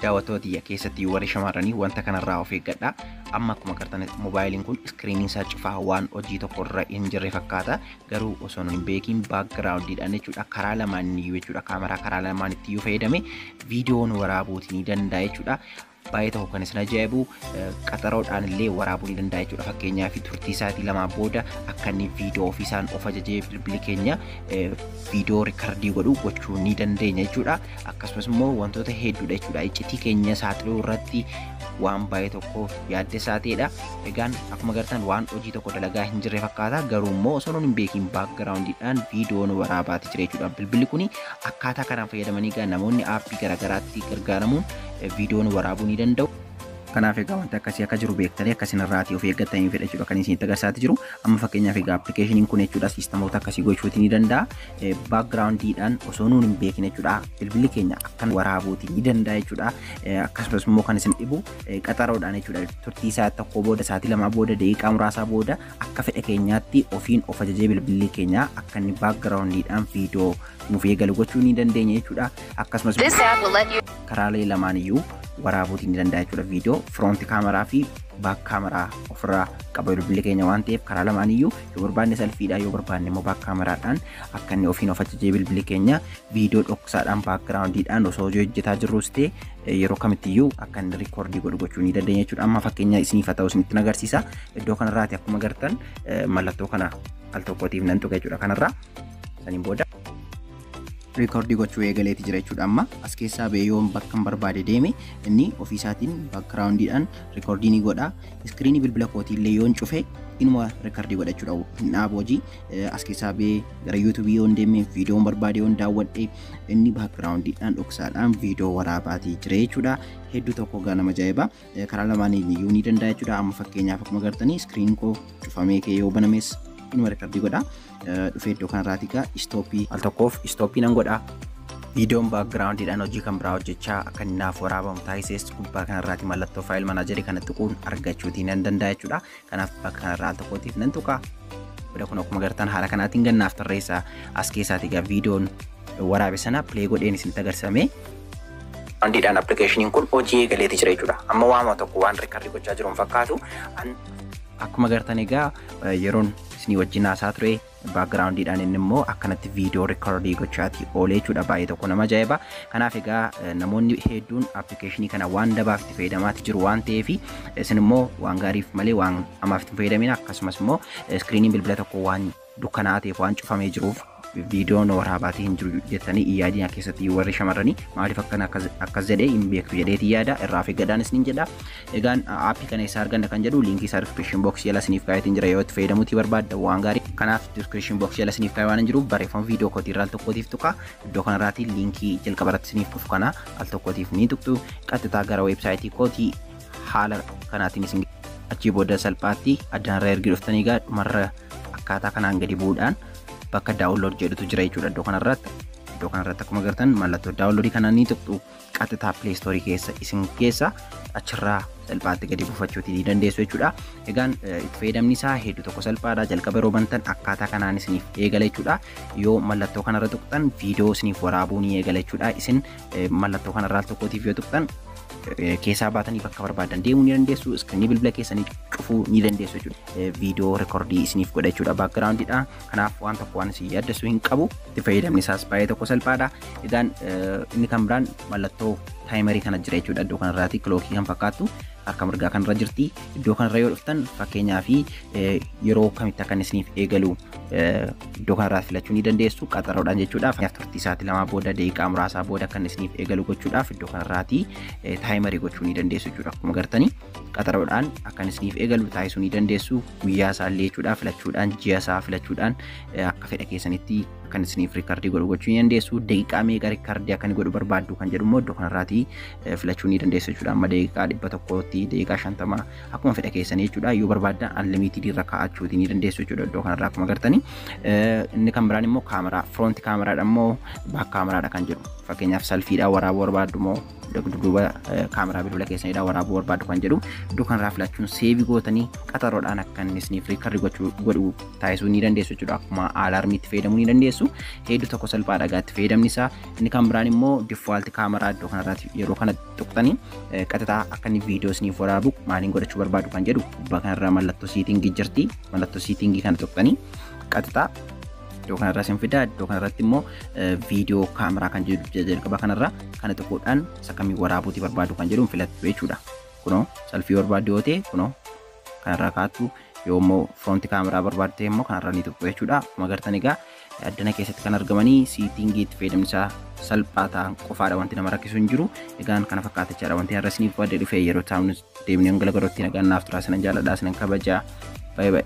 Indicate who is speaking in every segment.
Speaker 1: daawwattoota keessatti warri shamarranii wanta kanarraa of eeggadha. Amma akkuma agartan moobaayiliin kun iskiriiniin isaa cufaa waan hojii tokko irra hin jirre fakkaata. Garuu osoo hin beekin baakgiraawundiidhaan jechuudha karaa lamaan jechuudha kaameraa karaa lamaan itti yoo fayyadame viidiyoon waraabuutii ni danda'a jechuudha. Baay'ee tokko kan isin ajaa'ibu qaxaroodhaan illee waraabuu ni danda'a jechuudha. Fakkeenyaaf turtii isaatii lamaa booda akka inni viidiyoo ofiisaan of ajajee bilbili keenya viidiyoo riikardii godhu gochuu ni dandeenya jechuudha. Akkasumas immoo wantoota hedduudha jechuudha. Iccitii keenya saaxiluu irratti waan baay'ee tokko yaaddeessaa ta'edha. Egaan akkuma agartan waan hojii tokko dalagaa hin jirre fakkaata. Garuu immoo osoo hin beekin baakgiraawundiidhaan viidiyoon waraabaati jira jechuudha. Bilbilli kun akkaataa kanaan fayyadamanii namoonni aappii garaagaraatti gargaaramuun viidiyoon waraabuu ni danda'u. Kanaaf egaa wanta akkasii akka jiru beektanii akkasiin irraatii of eeggatanii fedha jechuudha kan isinitti agarsiisaa jiru. Amma fakkeenyaaf egaa appilikeeshiniin kun jechuudha siistemoota akkasii gochuutii ni danda'a. Baakgiraawundiidhaan osoo nuun hin beekin jechuudha bilbilli keenya akkan waraabuutii ni danda'a jechuudha. Akkasumas immoo kan isin dhibu qaxaroodhaan jechuudha turtii isaa tokko booda sa'aatii lamaa booda daqiiqaa muraasaa booda akka fedha keenyaatti ofiin of ajajee bilbilli keenya akka inni baakgiraawundiidhaan viidiyoo nuuf eegalu gochuu ni dandeenya jechuudha. Akkasumas karaalee lamaan iyyuu waraabuutii ni danda'a jechuudha viidiyoo firoonti kaameraa fi baak kaameraa ofirraa qaba bilbilli keenya waan ta'eef karaa lamaan iyyuu yoo barbaanne salfiidhaa yoo barbaanne immoo baak kaameraadhaan akka inni ofiin of ajajee bilbilli keenya viidiyoo dhoksaadhaan baakgiraawundiidhaan osoo hojjetaa jirrus ta'e yeroo kamittiyyuu akka inni riikoordii godhu gochuu ni dandeenya jechuudha. Amma fakkeenya isiniif haa ta'u isinitti agarsiisa. Iddoo kanarraati akkuma agartan mallattoo kana al tokkootiif nan tuqa jechuudha kanarraa saniin booda riikoordii gochuu eegaleeti jira jechuudha. Amma as keessaa yoon bakka barbaade deeme inni ofiisaatiin baakgiraawundiidhaan riikoordii ni godha. Iskiriinii bilbila kootii illee yoon cufe inuma riikoordii godha jechuudha. Naaf hojii as keessaa gara yuutuubii yoon deeme viidiyoon barbaade yoon daawwadhe inni baakgiraawundiidhaan dhoksaadhaan viidiyoo waraabaati jira jechuudha. Hedduu tokko gaa nama ajaa'iba. Karaa lamaaniin iyyuu ni danda'a jechuudha. Amma fakkeenyaaf akkuma agartanii iskiriin koo cufamee kee yoo banames inuma riikoordii godha. Dhufee iddoo kanarraati egaa istooppii al tokkoof istooppii nan godha. Viidiyoon baakgiraawundiidhaan hojii kan biraa hojjechaa akka inni naaf waraabamu taasisees gubbaa kanarraati mallattoo faayil manaajarii kana tuquun argachuutii nan danda'a jechuudha. Kanaaf bakka kanarraa al tokkootiif nan tuqa. Bira kun akkuma agartan haala kanaatiin gannaaf tarreessa as keessaati egaa viidiyoon waraabe sana pilee godheen isinitti agarsiifame. Baakgiraawundiidhaan appilikeeshiniin kun hojii eegaleeti jira jechuudha. Amma waama tokko waan riikoordii gochaa jiru fakkaatu. Akkuma agartan egaa yeroon isinii wajjin haasaa ture baakgiraawundiidhaan inni immoo akkanatti viidiyoo riikoordii gochaati oolee jechuudha. Baay'ee tokko nama ajaa'iba. Kanaaf egaa namoonni hedduun appilikeeshinii kana waan dabaaf itti fayyadamaati jiru waan ta'eef isin immoo waan gaariif malee waan hamaaf itti fayyadamina. Akkasumas immoo iskiriiniin bilbila tokko waan dukkanaa'aa ta'eef waan cufamee jiruuf viidiyoon waraabaatii hin jiru jettanii yaadina keessatti warri shamarranii maaliif akkas jedhee hin beektu jedheeti yaada irraa fi gadaan isiniin jedha. Egaan aappii kana isaa arganna kan jedhu liinkii isaa diskiripshin booksii jala isiniif kaayetiin jira yoo itti fayyadamuutii barbaadda waan gaarii. Kanaaf diskiripshin booksii jala isiniif kaayee waan hin jiruuf barreeffama viidiyoo kootii irraa al tokkootiif tuqa. Iddoo kanarraatii liinkii jalqaba irratti isiniif dhufu kana al tokkootiif ni tuqtu. Qaxxitaa gara weebsaayitii kootii haala kanaatiin isin achii booda salphaatti addanarra ergi dhuftanii egaa dhumarra akkaataa kanaan gadi bu'uudhaan bakka daawunlood jedhutu jira jechuudha. Iddoo kanarratti akkuma agartan mallattoo daawunloodii kanaan ni tuqxu. Qaxxitaa pileestoorii keessa isin keessa achirraa salphaatti gadi buufachuutii ni dandeessu jechuudha. Egaan itti fayyadamni isaa hedduu tokko salphaadha. Jalqaba yeroo bantan akkaataa kanaan isiniif eegala jechuudha. Yoo mallattoo kanarra tuqxan viidiyoo isiniif waraabuu ni eegala jechuudha. Isin mallattoo kanarraa al tokkootiif yoo tuqxan keessaa baatanii bakka barbaadan deemuu ni dandeessu. Iskiriinii bilbila keessanii cufuu ni dandeessu jechuudha. Viidiyoo riikoordii isiniif godha jechuudha baakgiraawundiidhaan. Kanaaf waan tokko waan isin yaaddessu hin qabu. Itti fayyadamni isaas baay'ee tokko salphaadha. Egaan inni kan biraan mallattoo taayimarii kana jira jechuudha. Iddoo kanarraati kilookii kan fakkaattu harka mirgaa kanarra jirti. Iddoo kanarra yoo dhuftan fakkeenyaaf yeroo kamitti akka isiniif eegalu iddoo kanarraa filachuu ni dandeessu qaxaroodhaan jechuudha. Fakkeenyaaf turtii isaatii lamaa booda daqiiqaa muraasaa booda akka isiniif eegalu gochuudhaaf iddoo kanarraati taayimarii gochuu ni dandeessu jechuudha. Akkuma agartanii qaxaroodhaan akka isiniif eegalu taasisuu ni dandeessu. Guyyaa isaallee jechuudha filachuudhaan ji'a isaa filachuudhaan akka fedha keessanitti kan isiniif riikoordii godhu gochuu ni dandeessu. Daqiiqaa meeqa riikoordii akka inni godhu barbaaddu kan jedhu immoo iddoo kanarraati filachuu ni dandeessu jechuudha. Amma daqiiqaa 100 daqiiqaa 50 akkuma fedha keessanii jechuudha. Yoo barbaaddan unlimited irra kaa'achuutii ni dandeessu jechuudha. Iddoo kanarraa akkuma agartanii inni kan biraan immoo kaameraa firoonti kaameraadha immoo baak kaameraadha kan jedhu. Fakkeenyaaf salfiidhaan waraabuu barbaaddu moo dugduuba kaameraa bilbila keessanidha waraabuu barbaadu kan jedhu iddoo kanarraa filachuun seebii gootanii qaxaroodhaan akka inni isiniif riikardi godhu taasisuu ni dandeessu jechuudha. Akkuma aalaarmiitti fayyadamuu ni dandeessu. Hedduu tokko salphaadha gaatti fayyadamni isaa. Inni kan biraan immoo diifaalti kaameraa iddoo kanarraatti yeroo kana tuqxanii qaxataa akka inni viidiyoo isiniif waraabu maaliin godhachuu barbaadu kan jedhu gubbaa kanarraa mallattoo siitingii jirti. Mallattoo siitingii kana tuqxanii qaxataa iddoo kanarraa isin fida. Iddoo kanarratti immoo viidiyoo kaameraa kan jedhu jalqaba kanarraa kana tokkodhaan sakkamii waraabuutii barbaadu kan jedhuun filattu jechuudha. Kunoo salfii barbaadu yoo ta'e kunoo kanarraa kaattu yoo immoo froonti kaameraa barbaadu ta'e immoo kanarraa ni tuqxu jechuudha. Akkuma agartan egaa addana keessatti kan argamanii siitingiitti fayyadamni isaa salphaa ta'an qofaadha wanti nama rakkisu hin jiru. Egaan kana fakkaata jechaadha wanti har'a isiniif badde dhufee yeroo taa'u deemnee hanga garootti nagaan naaf turaa sanan jaalladhaa sanan kabajaa. Bye bye.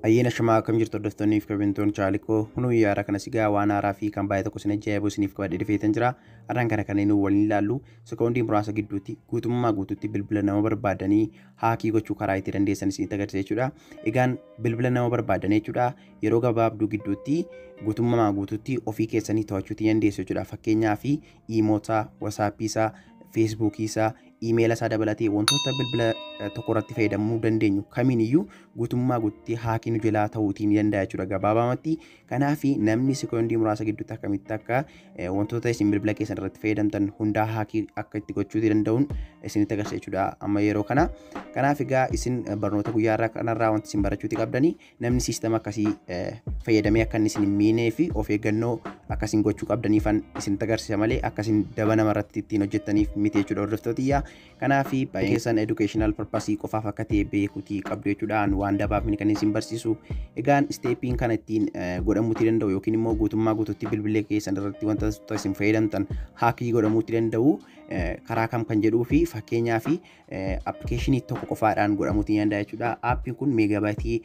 Speaker 1: Ayyaana shamaa akkam jirtu hordoftoonni fi kabajamtoonni chaalikoo hunuu yaara kana sigaa waan haaraa fi kan baay'ee tokko sin ajaa'ibu isiniif qabadhee dhufeetan jira. Har'aan kana kanneen waliin ilaallu sekoondii muraasa gidduutti guutummaa guutuutti bilbila nama barbaadanii haakii gochuu karaa itti dandeessan isinitti agarsiisa jechuudha. Egaan bilbila nama barbaadan jechuudha yeroo gabaabduu gidduutti guutummaa guutuutti ofii keessanii to'achuutti dandeessu jechuudha. Fakkeenyaaf iimootaa, wasaappii isaa, feesbuukii isaa, iimeela isaa dabalatee wantoota bilbila tokko irratti fayyadamuu dandeenyu kamiin iyyuu guutummaa guutuutti haakii nu jalaa ta'uutii ni danda'a jechuudha gabaabamatti. Kanaaf namni sekoondii muraasa gidduutti akkamitti akka wantoota isin bilbila keessan irratti fayyadamtan hundaa haakii akka itti gochuu danda'uun isinitti agarsiisa jechuudha amma yeroo kana. Kanaaf egaa isin barnoota guyyaa irraa kanarraa wanti isin barachuuti qabdanii namni siistama akkasii fayyadamee akka inni isin hin miinee fi of eeggannoo akkasiin gochuu qabdaniifan isinitti agarsiisa malee akkasiin daba namarratti ittiin hojjettaniif miti jechuudha hordoftootiyyaa. Kanaaf baay'ee keessan educational purpose qofaaf akka ta'e beekuutii qabdu jechuudhaan waan dabaaf kan isin barsiisu. Egaan steepiin kana ittiin godhamuutii danda'u yookiin immoo guutummaa guutuutti bilbila keessan irratti wantoota isin fayyadamtan haakii godhamuutii danda'u karaa kam kan jedhuu fi fakkeenyaaf appilikeeshinii tokko qofaadhaan godhamuutii danda'a jechuudha. Aappiin kun meegabaayitii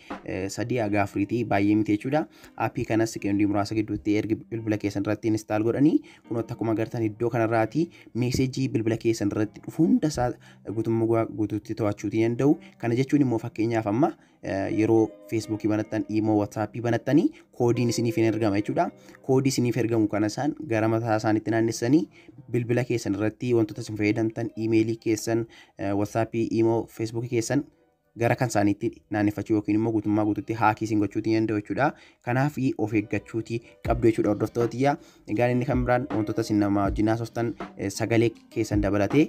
Speaker 1: 3-4 baay'ee miti jechuudha. Aappii kanas sekoondii muraasa gidduutti erga bilbila keessan irratti instaal godhanii kunoota akkuma agartan iddoo kanarraati meesejii bilbila keessan irratti dhufu hunda isaa guutummaa guutuutti to'achuutii danda'u. Kana jechuun immoo fakkeenyaaf amma yeroo feesbuukii banattan, iimoo, watsaappii banattanii koodiin isiniif hin ergama jechuudha. Koodii isiniif ergamu kana isaan gara mataa isaaniitti naannessanii bilbila keessan irratti wantoota isin fayyadamtan iimeelii keessan, watsaappii, iimoo, feesbuukii keessan gara kan isaaniitti naanneffachuu yookiin immoo guutummaa guutuutti haakii isin gochuutii danda'u jechuudha. Kanaaf of eeggachuutii qabdu jechuudha hordoftootiyyaa. Egaan inni kan biraan wantoota isin nama wajjin haasoftan sagalee keessan dabalatee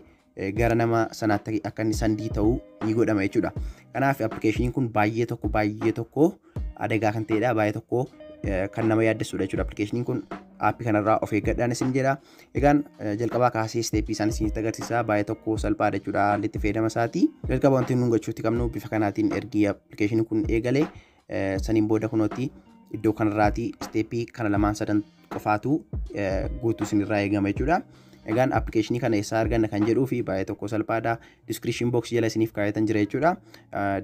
Speaker 1: gara nama sanaatti akka inni sandii ta'uu ni godhama jechuudha. Kanaaf appilikeeshiniin kun baay'ee tokko adagaa kan ta'edha. Baay'ee tokko kan nama yaaddessudha jechuudha. Appilikeeshiniin kun aappii kanarraa of eeggadhaan isin jedha. Egaan jalqabaa kaasee steepii isaan isinitti agarsiisa. Baay'ee tokko salphaadha jechuudha haalli itti fayyadama isaati. Jalqaba wanti nuun gochuutti qabnu bifa kanaatiin ergi appilikeeshiniin kun eegale saniin booda kunootti iddoo kanarraati steepii kana lamaan sadan qofaatu guutuu isinirraa eegama jechuudha. Egaan appilikeeshinii kana eessaa arganna kan jedhuu fi baay'ee tokko salphaadha. Description box jala isiniif kaa'etan jira jechuudha.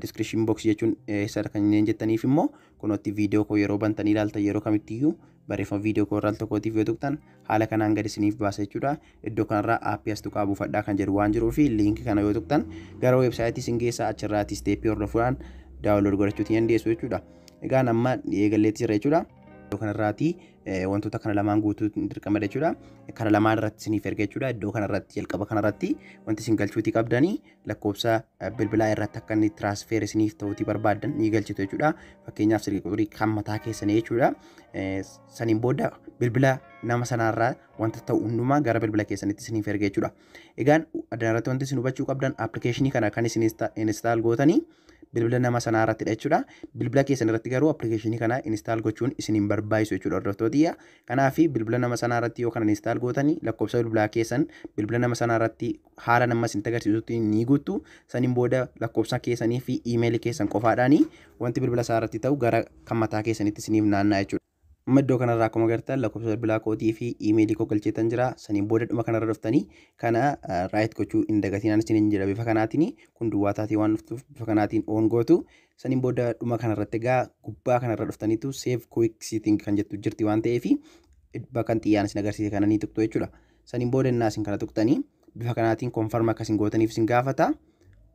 Speaker 1: Description box jechuun eessa kanneen jettaniif immoo kunootti viidiyoo koo yeroo bantanii ilaaltan yeroo kamittiyyuu barreeffama viidiyoo koo irraa tokkootiif yoo tuqxan haala kanaan gadi isiniif baasa jechuudha. Iddoo kanarraa aappii as tuqaa buufadhaa kan jedhu waan jiruuf liinkii kana yoo tuqxan gara weebsaayitii isin geessa achirraati steepii hordofuudhaan daawunlood godhachuutii dandeessu jechuudha. Egaan amma eegalleetti jira jechuudha. Iddoo kanarraati wantoota kana lamaan guutuu dirqama jechuudha. Kana lamaan irratti isiniif erga jechuudha. Iddoo kanarratti jalqaba kanarratti wanti isin galchuutii qabdanii lakkoofsa bilbilaa irratti akka inni tiraansferii isiniif ta'uutii barbaadan ni galchitu jechuudha. Fakkeenyaaf silkii quxurii kan mataa keessanii jechuudha. Saniin booda bilbila nama sanarraa wanta ta'u hundumaa gara bilbila keessanitti isiniif erga jechuudha. Egaan addanarratti wanti isin hubachuu qabdan appilikeeshinii kana kan isin instaal gootanii bilbila nama sanaa irratti jechuudha. Bilbila keessan irratti garuu appilikeeshinii kana instaal gochuun isin hin barbaachisu jechuudha hordoftootiyya. Kanaaf bilbila nama sanaa irratti yoo kana instaal gootanii lakkoofsa bilbilaa keessan bilbila nama sanaa irratti haala nama isin agarsiisutti ni guuttu. Saniin booda lakkoofsa keessanii fi iimeelii keessan qofaadhaani wanti bilbila isaa irratti ta'u gara kan mataa keessanitti isiniif naanna'a jechuudha.
Speaker 2: Maddoo kanarraa akkuma agartan lakkoofsa bilbilaa kootii fi iimeelii koo galcheetan jira. Saniin booda dhuma kanarra dhuftanii kana raayit gochuu hin dagatinaan isiniin jedha. Bifa kanaatiin kun duwwaa taatee waan dhuftuuf bifa kanaatiin oon gootu. Saniin booda dhuma kanarratti egaa gubbaa kanarra dhuftaniitu save quick setting kan jettu jirti waan ta'eef bakka xiyyaan isin agarsiise kana ni tuqxu jechuudha. Saniin booda innaa isin kana tuqxanii bifa kanaatiin confirm akkasiin gootaniif isin gaafata.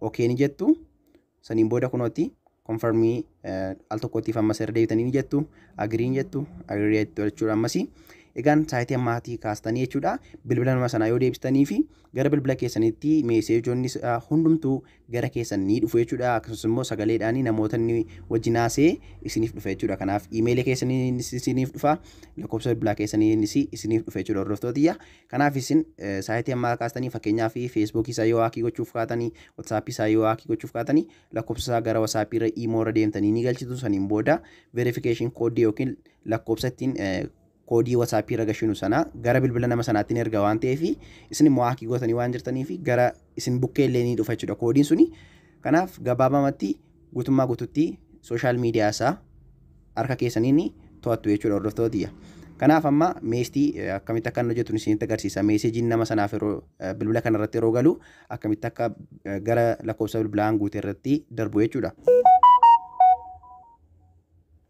Speaker 2: Okay ni jettu. Saniin booda kunooti konfirmii al tokkottiif ammas irra deebitanii ni jettu. Agrii ni jettu. Agrii jettu jechuudha ammasii. Egaan saayitii ammaatii kaastanii jechuudha. Bilbila nama sanaa yoo deebistanii fi gara bilbila keessanitti meeseejoonni hundumtuu gara keessan ni dhufu jechuudha. Akkasumas immoo sagaleedhaan namoota inni wajjin haasee isiniif dhufa jechuudha. Kanaaf iimeelii keessanii isiniif dhufa. Lakkoofsa bilbilaa keessanii isiniif dhufa jechuudha hordoftootiyya. Kanaaf isin saayitii ammaa kaastanii fakkeenyaaf feesbuukii isaa yoo haakii gochuuf kaatanii, WhatsApp isaa yoo haakii gochuuf kaatanii lakkoofsa isaa gara WhatsApp irra iimoo irra deemtanii ni galchitu. Saniin booda verification koodii yookiin lakkoofsa ittiin koodii WhatsApp irra gashinu sana gara bilbila nama sanaatti ni erga waan ta'eef isin immoo haakii gootanii waan jirtaniif gara isin bukkee illee ni dhufa jechuudha koodiin suni. Kanaaf gabaabamatti guutummaa guututti sooshaal miidiyaa isaa harka keessaniin to'attu jechuudha hordoftootiyya. Kanaaf amma meestii akkamitti akka hojjetu isinitti agarsiisa. Meeseejiin nama sanaaf yeroo bilbila kanarratti yeroo galu akkamitti akka gara lakkoofsa bilbilaan guutee irratti darbu jechuudha.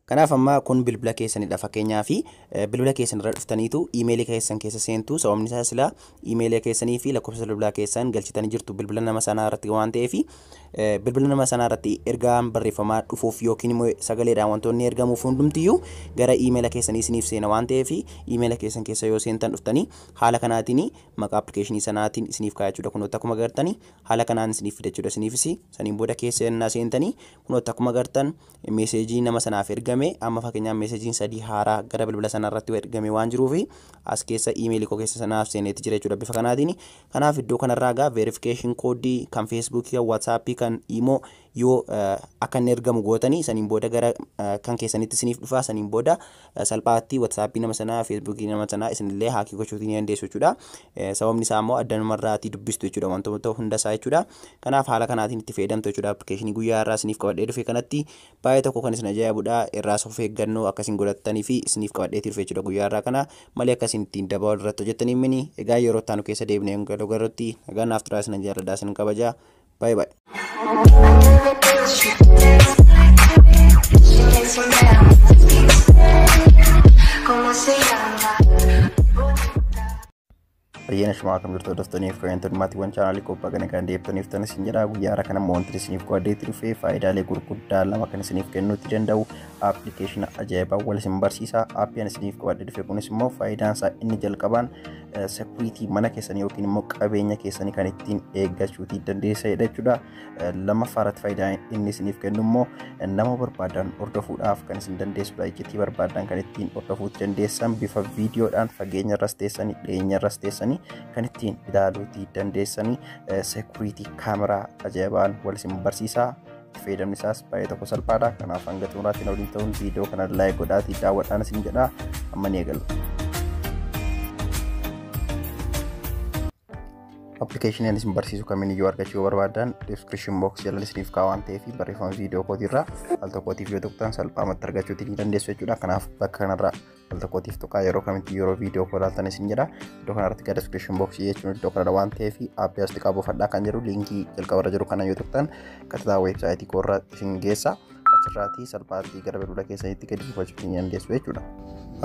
Speaker 2: Kanaaf amma kun bilbila keessanidha fakkeenyaaf bilbila keessan irra dhuftaniitu iimeelii keessan keessa seentu. Sababni isaa sila iimeelii keessanii fi lakkoofsa bilbilaa keessan galchitanii jirtu bilbila nama sanaa irratti waan ta'eef bilbila nama sanaa irratti ergaan barreeffamaa dhufuuf yookiin immoo sagaleedhaan wantoonni ergamuuf hundumtiyyuu gara iimeela keessanii isiniif seena waan ta'eef iimeela keessan keessa yoo seentan dhuftanii haala kanaatiin maqaa appilikeeshinii sanaatiin isiniif kaayachuudha. Kunoota akkuma agartanii haala kanaan isiniif fida jechuudha. Isiniifis saniin booda keessa ennaa seentanii kunoota akkuma agartan meeseejii nama sanaaf ergame amma fakkeenyaaf meeseejiin sadii haaraa gara bilbila sanaa irratti ergame waan jiruuf as keessa iimeelii koo keessa sanaaf seeneetti jira jechuudha bifa kanaatiin. Kanaaf iddoo kanarraa gaa verification koodii kan feesbuukii, WhatsApp kan iimoo yoo akka inni ergamu gootanii saniin booda gara kan keessanitti isiniif dhufa. Saniin booda salphaatti WhatsApp nama sanaa, feesbuukii nama sanaa isinillee haakii gochuu ni dandeessu jechuudha. Sababni isaa immoo addanumarraatii dubbistu jechuudha wantoota hundasaa jechuudha. Kanaaf haala kanaatiin itti fayyadamtu jechuudha. Appilikeeshinii guyyaa irraa isiniif qabadhee dhufe kanatti baay'ee tokko kan isin ajaa'ibudha. Irraa of eeggannoo akkasiin godhattanii fi isiniif qabadheetii dhufe jechuudha guyyaa irraa kana malee akkasiin ittiin dabaa irratti hojjettanii mini. Egaa yeroo itti aanu keessa deebinee garootti nagaan naaf turaa isin jaalladhaa isin kabajaa. Bye bye.
Speaker 1: Baay'een shuma akkam jirtu hordoftooniif komentoonni chaanaalii qophii kana kan deebitaniif tanis hin jedha. Guyyaa irraa kana wanti isiniif qo'addeetti dhufe faayidaalee gurguddaa lama kan isiniif kennuutti danda'u appilikeeshina ajaa'ibaa wal isin barsiisa. Aappiin isiniif qo'addee dhufe kunis immoo faayidaan isaa inni jalqabaan sekuriitii mana keessanii yookiin immoo qabeenya keessanii kan ittiin eeggachuutii dandeessanidha jechuudha. Lammaffaarratti faayidaan inni isiniif kennu immoo nama barbaadan hordofuudhaaf kan isin dandeessudha. Iccitii barbaadan kan ittiin hordofuutti dandeessan bifa viidiyoodhaan fageenya irras teessanii dhiyeenya irras teessanii kan ittiin ilaaluutii dandeessanii security kaameraa ajaa'ibaan wal isin barsiisa. Fayyadamni isaas baay'ee tokko salphaadha. Kanaaf hanga xumuraatti waliin ta'uun viidiyoo kana laayik godhaatii daawwadhaan isin jedha. Amma ni eegallu. Appilikeeshinii isin barsiisu kamiiniyyuu argachuu barbaadan description box jala isiniif kaa'aa waan ta'eef barreeffama viidiyoo kootiirraa al tokkootiif yoo tuqxan salphaamatti argachuutii ni dandeessu jechuudha. Kanaaf bakka kanarraa al tokkootiif tuqaa yeroo kamitti yeroo viidiyoo koo ilaaltan isin jedha. Iddoo kanarratti gara description box jechuun iddoo kanarra waan ta'eef aappii as xiqqaa buufadhaa kan jedhu liinkii jalqabarra jiru kana yoo tuqxan qaxxaa weebsaayitii koorraa isin geessa. Achirraatii salphaatti gara bilbila keessanitti gadi buufachuu ni dandeessu jechuudha.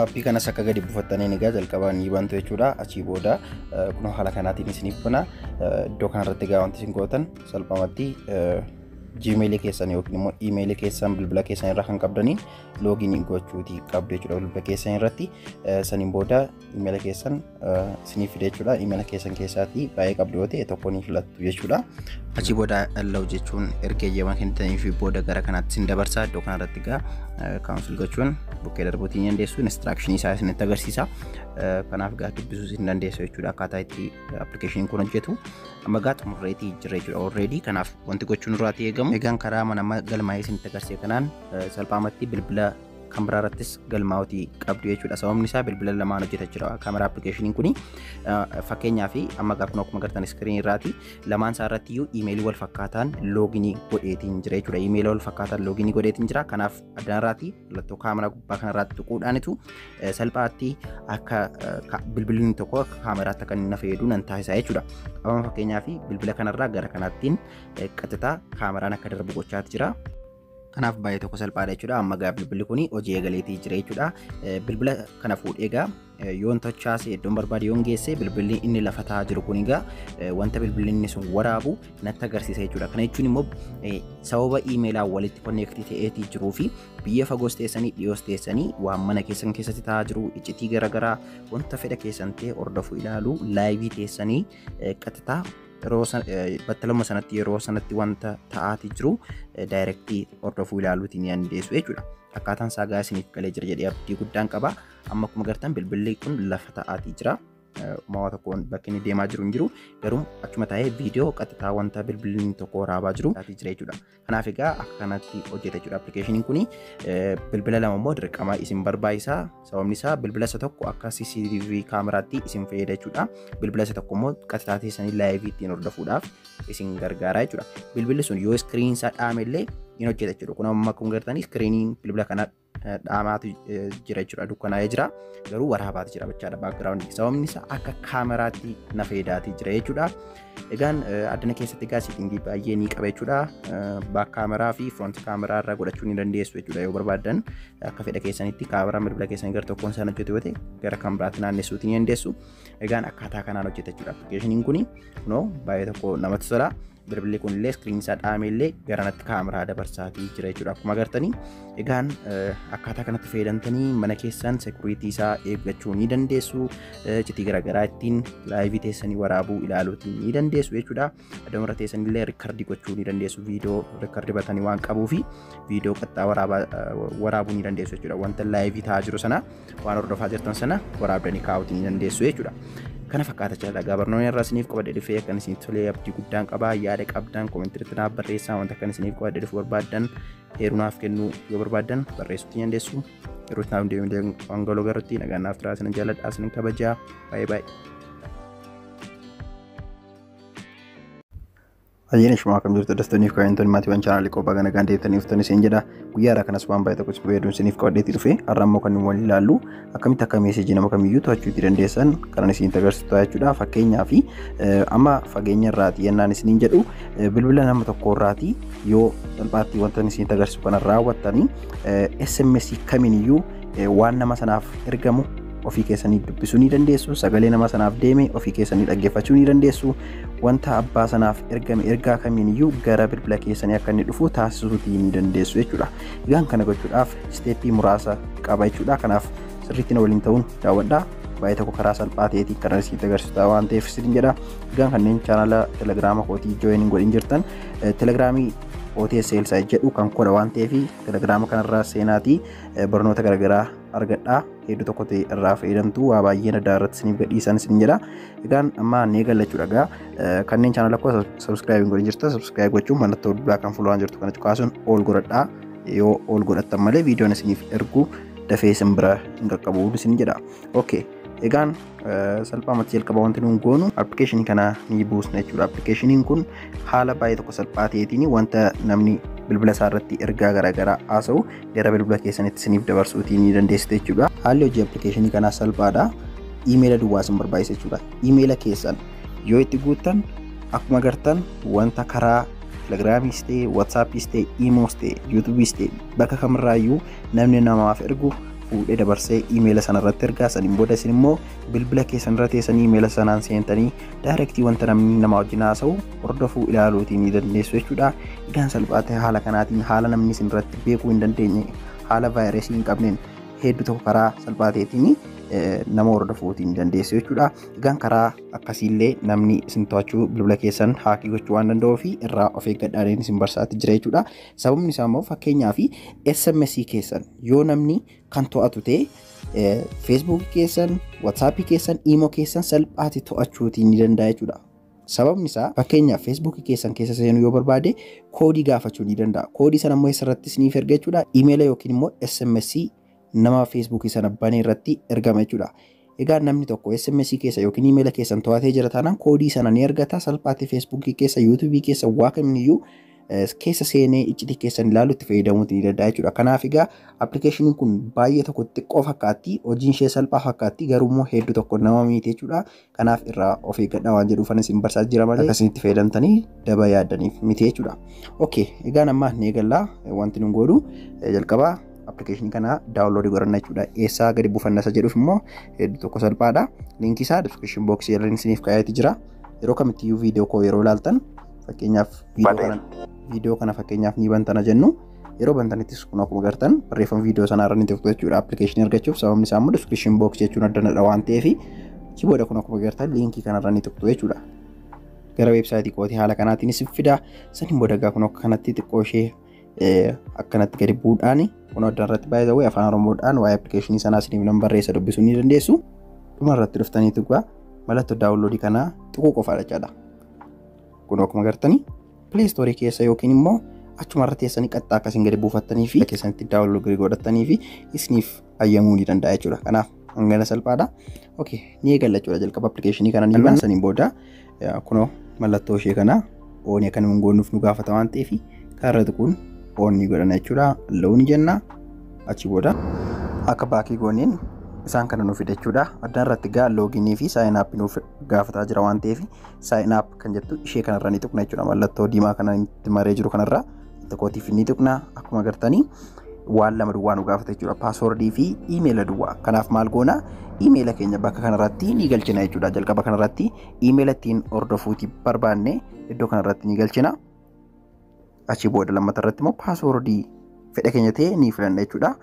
Speaker 1: Aappii kanas akka gadi buufattaniin egaa jalqabaan ni bantu jechuudha. Achii booda kun haala kanaatiin isiniif bana. Iddoo kanarratti egaa wanti isin gootan salphaamatti Gmail keessan yookiin immoo email keessan bilbila keessan irraa kan qabdaniin login gochuutii qabdu jechuudha bilbila keessan irratti. Saniin booda email keessan isiniif fide jechuudha. Email keessan keessaatii baay'ee qabdu yoo ta'e tokko ni filattu jechuudha. Achii booda allow jechuun erga eeyyamaa kennitanii fi booda gara kanaatti isin dabarsa. Iddoo kanarratti egaa cancel gochuun bukkee darbuutii ni dandeessu. Instruction isaa isinitti agarsiisa. Kanaaf egaa dubbisuu isin dandeessu jechuudha akkaataa itti appilikeeshiniin kun hojjetu. Amma egaa xumurreetii jira jechuudha already. Kanaaf wanti gochuun irraatii eegamu egaan karaa mana galmaa'ee isinitti agarsiise kanaan salphaamatti bilbila kan biraarrattis galmaa'utii qabdu jechuudha. Sababni isaa bilbila lamaan hojjeta jira kaameraa appilikeeshiniin kuni. Fakkeenyaaf amma akkuma agartan iskiriinii irraati lamaan isaa irratti iyyuu iimeelii wal fakkaataan looginii godheetiin jira jechuudha. Iimeelii wal fakkaataan looginii godheetiin jira. Kanaaf addaan irraati mallattoo kaameraa gubbaa kanarraatti tuquudhaanitu salphaatti akka bilbilli tokko akka kaameraatti akka inni na fayyadu nan taasisa jechuudha. Amma fakkeenyaaf bilbila kanarraa gara kanaattiin qaxxitaa kaameraan akka darbu gochaati jira. Kanaaf baay'ee tokko salphaadha jechuudha. Amma gaa bilbilli kuni hojii eegaleetii jira jechuudha. Bilbila kana fuudhee egaa yoon tochaase iddoon barbaade yoon geesse bilbilli inni lafa taa'aa jiru kun egaa wanta bilbilli inni sun waraabu natti agarsiisa jechuudha. Kana jechuun immoo sababa iimeelaan walitti konneektii ta'eetii jiruu fi biyya fagoos teessanii dhiyoos teessanii waan mana keessan keessatti taa'aa jiru iccitii garaagaraa wanta fedha keessan ta'e hordofuu ilaalu laayivii teessanii qaxxitaa battaluma sanatti yeroo sanatti wanta ta'aati jiru daayirektii hordofuu ilaaluutiin dandeessu jechuudha. Akkaataan isaa gaa isiniif galee jira jedhee abdii guddaan qaba. Amma akkuma agartan bilbilli kun lafa ta'aati jira. Mawaa tokkoon bakki inni deemaa jiru hin jiru garuu achuma taa'ee viidiyoo qaxxitaa wanta bilbilli tokko waraabaa jiru jira jechuudha. Kanaaf egaa akka kanatti hojjeta jechuudha appilikeeshiniin kuni. Bilbila lama immoo dirqama isin barbaachisaa. Sababni isaa bilbila isa tokko akka CCTV kaameraatti isin fayyada jechuudha. Bilbila isa tokko immoo qaxxitaa teessanii laayivii ittiin hordofuudhaaf isin gargaara jechuudha. Bilbilli sun yoo iskiriiniin isaa dhaame illee in hojjeta jechuudha. Kun amma akkuma agartanii iskiriiniin bilbila kanaa dhaamaatu jira jechuudha. Dukkanaa'ee jira garuu waraabaatu jira jechaadha baakgiraawundi. Sababni isaa akka kaameraatti na fayyadaatii jira jechuudha. Egaan addana keessatti egaa siitingii baay'ee ni qaba jechuudha. Baak kaameraa fi front kaameraa irraa godhachuu ni dandeessu jechuudha. Yoo barbaadan akka fedha keessanitti kaameraa bilbila keessanii gara tokkoon isaan hojjetu yoo ta'e gara kan biraatti naannessuutii ni dandeessu. Egaan akkaataa kanaan hojjeta jechuudha. Appilikeeshiniin kuni kunoo baay'ee tokko namatti tola. Bilbilli kun illee iskiriin isaa dhaame illee garanatti kaameraa dabarsaatii jira jechuudha. Akkuma agartanii egaan akkaataa kanatti fayyadamtanii mana keessan sekuriitii isaa eeggachuu ni dandeessu. Iccitii garaagaraa ittiin laayivii teessanii waraabuu ilaaluutii ni dandeessu jechuudha. Adduma teessanii illee riikardii gochuu ni dandeessu. Viidiyoo riikardii batanii waan qabuufi viidiyoo qaxxaa waraabuu ni dandeessu jechuudha. Wanta laayivii ta'aa jiru sana waan hordofaa jirtan sana waraabdanii kaa'uutii ni dandeessu jechuudha. Kana fakkaata jira dhagaa barnoonni irraa isiniif qabadhe dhufee akkan isiniif tolee abdii guddaan qabaa yaada qabdan koomentiirratti naaf barreessaa wanta akkan isiniif qabadhe dhufuu barbaadan heeruu naaf kennuu yoo barbaadan barreessuutti ni dandeessu. Yeroo itti naaf deemee wangaloo garuutti nagaan naaf turaa isinan jaalladhaa isinan kabajaa baay'ee baay'ee. Ayyaana shuma akkam jirtu dastooniif kaayintoon maatiiwwan chaanaalii qophaa gana gaandeettaniif tonis hin jedha guyyaadhaa kanas waan baay'ee tokko fayyadamuun isiniif qabadheetti dhufe har'a immoo kan wal ilaallu akkamitti akka meeseejii nama kamiyyuu to'achuutti dandeessan kan isinitti agarsiisu jechuudha. Fakkeenyaaf amma fageenya irraati yennaan isiniin jedhu bilbila nama tokko irraati yoo salphaatti wanta isinitti agarsiisu kana raawwattanii SMS kamiiniyyuu waan nama sanaaf ergamu ofii keessanii dubbisuu ni dandeessu. Sagalee nama sanaaf deeme ofii keessanii dhaggeeffachuu ni dandeessu. Wanta abbaa sanaaf ergame ergaa kamiiniyyuu gara bilbila keessanii akka inni dhufu taasisuutii ni dandeessu jechuudha. Egaan kana gochuudhaaf isteeppii muraasa qaba jechuudha. Kanaaf sirriitti na waliin ta'uun daawwadhaa. Baay'ee tokko karaa salphaa ta'eetiin kan isinitti agarsiisu waan ta'eef isin jedha. Egaan kanneen chaanaala telegiraama kootii jooyin godhin jirtan telegiraamii OTS Sales jedhu kan kodha waan ta'eef telegiraama kanarraa seenaatii barnoota garaagaraa argadhaa. Hedduu tokko ta'e irraa fayyadamtu waa baay'ee adda irratti isiniif gadhiisan isin jedha. Egaan amma nee gallachuudha kanneen chaanala koo subscribe godhin jirtan subscribe gochuun mallattoo dubbaa kan fuulaan jirtu kana cuqaasuun ol godhadhaa. Yoo ol godhattan malee viidiyoon isiniif ergu dafee isin bira hin qaqqabu isin jedha. Okay. Egaan salphaamatti jalqaba wanti nuun goonu appilikeeshinii kana ni buusna jechuudha. Appilikeeshiniin kun haala baay'ee tokko salphaa ta'eetiin wanta namni bilbila isaa irratti ergaa garaagaraa haasa'u gara bilbila keessanitti isiniif dabarsuutii ni dandeessite jechuudha. Haalli hojii appilikeeshinii kanaa salphaadha. Iimeela duwwaa isin barbaachisa jechuudha. Iimeela keessan yoo itti guuttan akkuma agartan wanta karaa telegiraamiis ta'e watsaappis ta'e iimoos ta'e yuutuubiis ta'e bakka kamirraayyuu namni namaaf ergu fuudhee dabarsee iimeela sana irratti ergaa saniin booda isin immoo bilbila keessan irra teessanii iimeela sanaan seentanii daayirektii wanta namni nama wajjin haasa'u hordofuu ilaaluutii ni dandeessu jechuudha. Egaan salphaa ta'e haala kanaatiin haala namni isin irratti beekuu hin dandeenye haala vaayirasii hin qabneen hedduu tokko karaa salphaa ta'eetiin nama hordofuutii ni dandeessu jechuudha. Egaan karaa akkasiillee namni isin to'achuu bilbila keessan haakii gochuu waan danda'uu fi irraa of eeggadhaadhaan isin barsaatti jira jechuudha. Sababni isaa immoo fakkeenyaaf SMS keessan yoo namni kan to'atu ta'e Facebook keessan, WhatsApp keessan, Imo keessan salphaatti to'achuutii ni danda'a jechuudha. Sababni isaa fakkeenyaaf Facebook keessan keessa seenuu yoo barbaade koodii gaafachuu ni danda'a. Koodii sana immoo eessarratti isiniif erga jechuudha. Iimeela yookiin immoo SMS
Speaker 2: nama Facebook sana banee irratti ergama jechuudha. Egaa namni tokko SMS keessa yookiin email keessan to'atee jira taanaan koodii sana ni argata. Salphaatti Facebook keessa, YouTube keessa waa kamiyyuu keessa seenee iccitii keessan ilaaluutti fayyadamuu ni danda'a jechuudha. Kanaaf egaa appilikeeshiniin kun baay'ee tokko xiqqoo fakkaatti, hojiin ishee salphaa fakkaatti, garuu immoo hedduu tokko nama miite jechuudha. Kanaaf irraa of eeggadhaa waan jedhuuf isin barsiisaa jira malee akkasitti fayyadamtanii daba yaaddaniif miti jechuudha. Okay, egaa amma ni eegallaa wanti nun godhu jalqabaa appilikeeshinii kana daawunloodii godhanna jechuudha. Eessaa gadi buufanna isa jedhuuf immoo hedduu tokko salphaadha. Liinkii isaa description box irratti isiniif kaa'eeti jira. Yeroo kamittiyyuu viidiyoo koo yeroo ilaaltan fakkeenyaaf viidiyoo kana fakkeenyaaf ni bantana jennu yeroo bantanittis kun akkuma agartan barreeffama viidiyoo sanaa irra ni tuqxu jechuudha. Appilikeeshinii argachuuf sababni isaa immoo description box jechuun addanadha waan ta'eef achi booda kun akkuma agartan liinkii kanarra ni tuqxu jechuudha. Gara weebsaayitii kootii haala kanaatiin isin fida. Saniin booda egaa kun akka kanatti xiqqoo ishee akkanatti gadi buudhaan kun adda irratti baay'ee ta'uu afaan Oromoodhaan waa'ee appilikeeshinii sanaa isiniif nan barreessa dubbisuu ni dandeessu. Dhuma irratti dhuftanii tuqaa mallattoo daawunloodii kanaa tuquu qofaadha jechaadha. Kun akkuma agartanii Play Store keessa yookiin immoo achuma irra teessanii qaxxaa akkasiin gadi buufattanii fi keessanitti daawunloodii godhattanii fi isiniif ayyamuu ni danda'a jechuudha. Kanaaf hangana salphaadha. Okay, ni eegalla jechuudha. Jalqaba appilikeeshinii kana ni banna. Saniin booda kunoo mallattoo ishee kana oonii akka nama goonnuuf nu gaafata waan ta'eef kaarra tuquun oonii godhana jechuudha. Loon jenna. Achi booda akka baakii gooniin isaan kana nuuf fida jechuudha. Addaan irratti gaa looginii fi saayin aappii nuuf gaafataa jira waan ta'eef saayin app kan jettu ishee kanarra ni tuqna jechuudha. Mallattoo diimaa kana itti maree jiru kanarra tokkootiif ni tuqna. Akkuma agartanii waan lama duwwaa nu gaafata jechuudha. Paaswoordii fi iimeela duwwaa. Kanaaf maal goona? Iimeela keenya bakka kanarratti ni galchina jechuudha. Jalqaba kanarratti iimeela ittiin hordofuuti barbaanne iddoo kanarratti ni galchina. Achi booda lammata irratti immoo paaswoordii fedha keenya ta'e ni filanna jechuudha.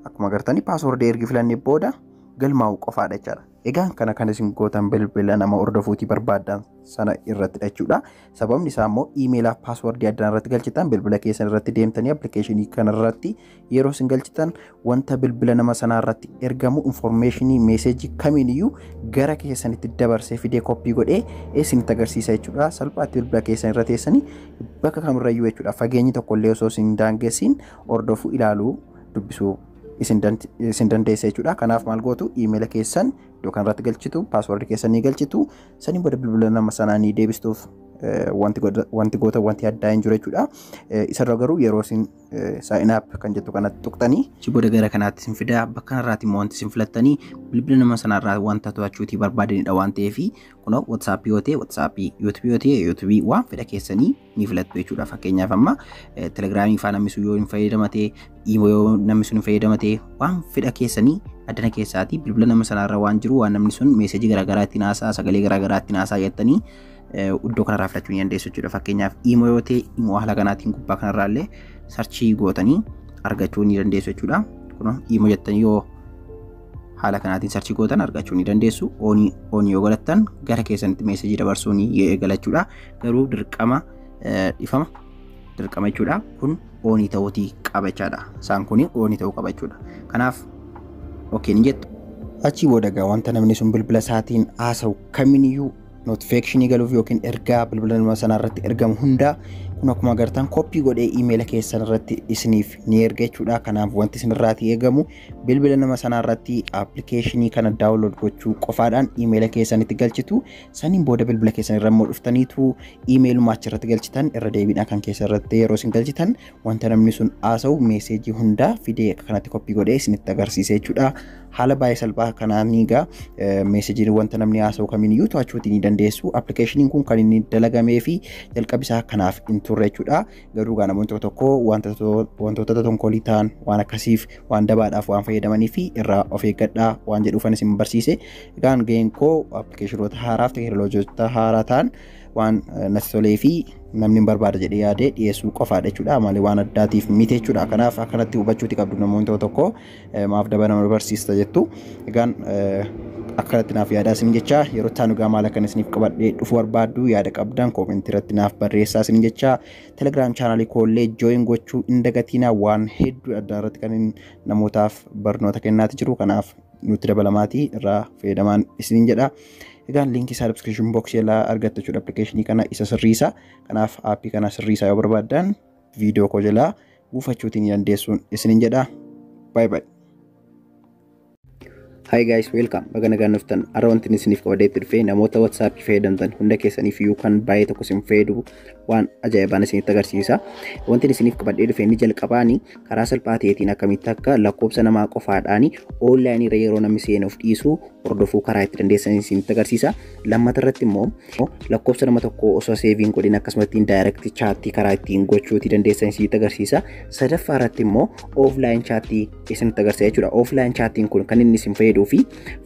Speaker 2: Akkuma agartanii paaswoordii ergi filannee booda galmaa'uu qofaadha jechuudha. Egaan kana isin gootan bilbila nama hordofuuti barbaadan sana irratti jechuudha. Sababni isaa immoo iimeelaaf paaswoordii addaan irratti galchitan bilbila keessan irratti deemtanii appilikeeshinii kanarratti yeroo isin galchitan wanta bilbila nama sanaa irratti ergamu informationii meeseejii kamiiniyyuu gara keessanitti dabarsee fidee koppii godhee isinitti agarsiisa jechuudha. Salphaatti bilbila keessan irra teessanii bakka kamirrayyuu jechuudha. Fageenyi tokkollee osoo isin daangessiin hordofuu ilaaluu dubbisuu isin dandeessa jechuudha. Kanaaf maal gootu iimeela keessan iddoo kanarratti galchitu, paaswoordii keessan ni galchitu, saniin booda bilbila nama sanaa ni deebistuuf wanti goota wanti addaa hin jiru jechuudha. Isarra garuu yeroo isin saayin app kan jettu kanatti tuqxanii achi booda gara kanaatti isin fida. Bakka kanarraati immoo wanti isin filattanii bilbila nama sanarraa wanta to'achuutii barbaadanidha waan ta'eef kunoo WhatsApp yoo ta'e WhatsApp, YouTube yoo ta'e YouTube waan fedha keessanii ni filattu jechuudha. Fakkeenyaaf amma Telegiraamii faa namni sun yoo hin fayyadamate, Imo yoo namni sun hin fayyadamate waan fedha keessanii addana keessaati bilbila nama sanarra waan jiru waan namni sun meeseejii garaagaraa ittiin haasaa, sagalee garaagaraa ittiin haasaa jettanii iddoo kanarraa filachuu ni dandeessu jechuudha. Fakkeenyaaf Imo yoo ta'e Imo haala kanaatiin gubbaa kanarraa illee sarchii gootanii argachuu ni dandeessu jechuudha. Kun Imo jettanii yoo haala kanaatiin sarchii gootan argachuu ni dandeessu. Oonii yoo godhattan gara keessanitti meeseejii dabarsuu ni eegala jechuudha. Garuu dirqama jechuudha. Kun oonii ta'uutii qaba jechaadha. Isaan kun oonii ta'uu qaba jechuudha. Kanaaf okay ni jettu. Achi booda egaa wanta namni sun bilbila isaatiin haasa'u kamiiniyyuu notifiikeeshinii galuuf yookiin ergaa bilbila nama sanaa irratti ergamu hunda kun akkuma agartan koppii godhee iimeela keessan irratti isiniif ni erga jechuudha. Kanaaf wanti isin irraatii eegamu bilbila nama sanaa irratti appilikeeshinii kana daawunlood gochuu qofaadhaan iimeela keessanitti galchitu. Saniin booda bilbila keessan irra immoo dhuftaniitu iimeeluma achirratti galchitan irra deebiidhaan kan keessa irratti yeroo isin galchitan wanta namni sun haasa'u meeseejii hunda fidee akka kanatti koppii godhee isinitti agarsiisa jechuudha. Haala baay'ee salphaa kanaan egaa meeseejiin wanta namni haasa'u kamiiniyyuu to'achuutii ni dandeessu. Appilikeeshiniin kun kan inni dalagamee fi jalqabisaa kanaaf hin turre jechuudha. Garuu gaa namoonni tokko wantoota tonkolii ta'an waan akkasiif waan dabaadhaaf waan fayyadamanii fi irraa of eeggadhaa waan jedhuufan isin barsiise. Egaan ga'een koo appilikeeshinoota haaraaf teekinooloojiyoota haaraa ta'an waan natti tolee fi namni barbaada jedhee yaadee dhiyeessuu qofaadha jechuudha. Malee waan addaatiif miti jechuudha. Kanaaf akkanatti hubachuuti qabdu namoonni tokko maaf daba nama barsiista jettu. Egaan akkanatti naaf yaadaa isin jecha yeroo taanu gaa maal akkan isiniif qabadhee dhufuu barbaaddu yaada qabdan koomentii irratti naaf barreessaa isin jecha. Telegiraam chaanaalii koollee jooyin gochuu hin dagatinaa waan hedduu adda irratti kan namootaaf barnoota kennaati jiru. Kanaaf nutti dabalamaatii irraa fayyadamaan isin jedha. Egaan linkii isaa description box jalaa argattu jechuudha. Appilikeeshinii kana isa sirriisa. Kanaaf aappii kana sirriisaa yoo barbaaddan viidiyoo koo jalaa buufachuutiin dandeessuun isinin jedha. Bye bye. Hi guys, welcome. Baga nagaan dhuftan. Har'a wanti isiniif qabadeetti dhufe namoota WhatsApp fayyadamtan hunda keessaniif iyyuu kan baay'ee tokko isin fayyadu waan ajaa'ibaan isinitti agarsiisa. Wanti isiniif qabadee dhufe inni jalqabaani karaa salphaa ta'eetiin akkamitti akka lakkoofsa namaa qofaadhaan online irra yeroo namni seenuuf dhiisu hordofuu karaa itti dandeessan isinitti agarsiisa. Lammata irratti immoo lakkoofsa nama tokko osoo seeviin godhin akkasumatti direct chat karaa ittiin gochuuti dandeessan isinitti agarsiisa. Sadaffaa irratti immoo offline chat isinitti agarsiisa jechuudha. Offline chatting kun kan inni isin fayyadu fi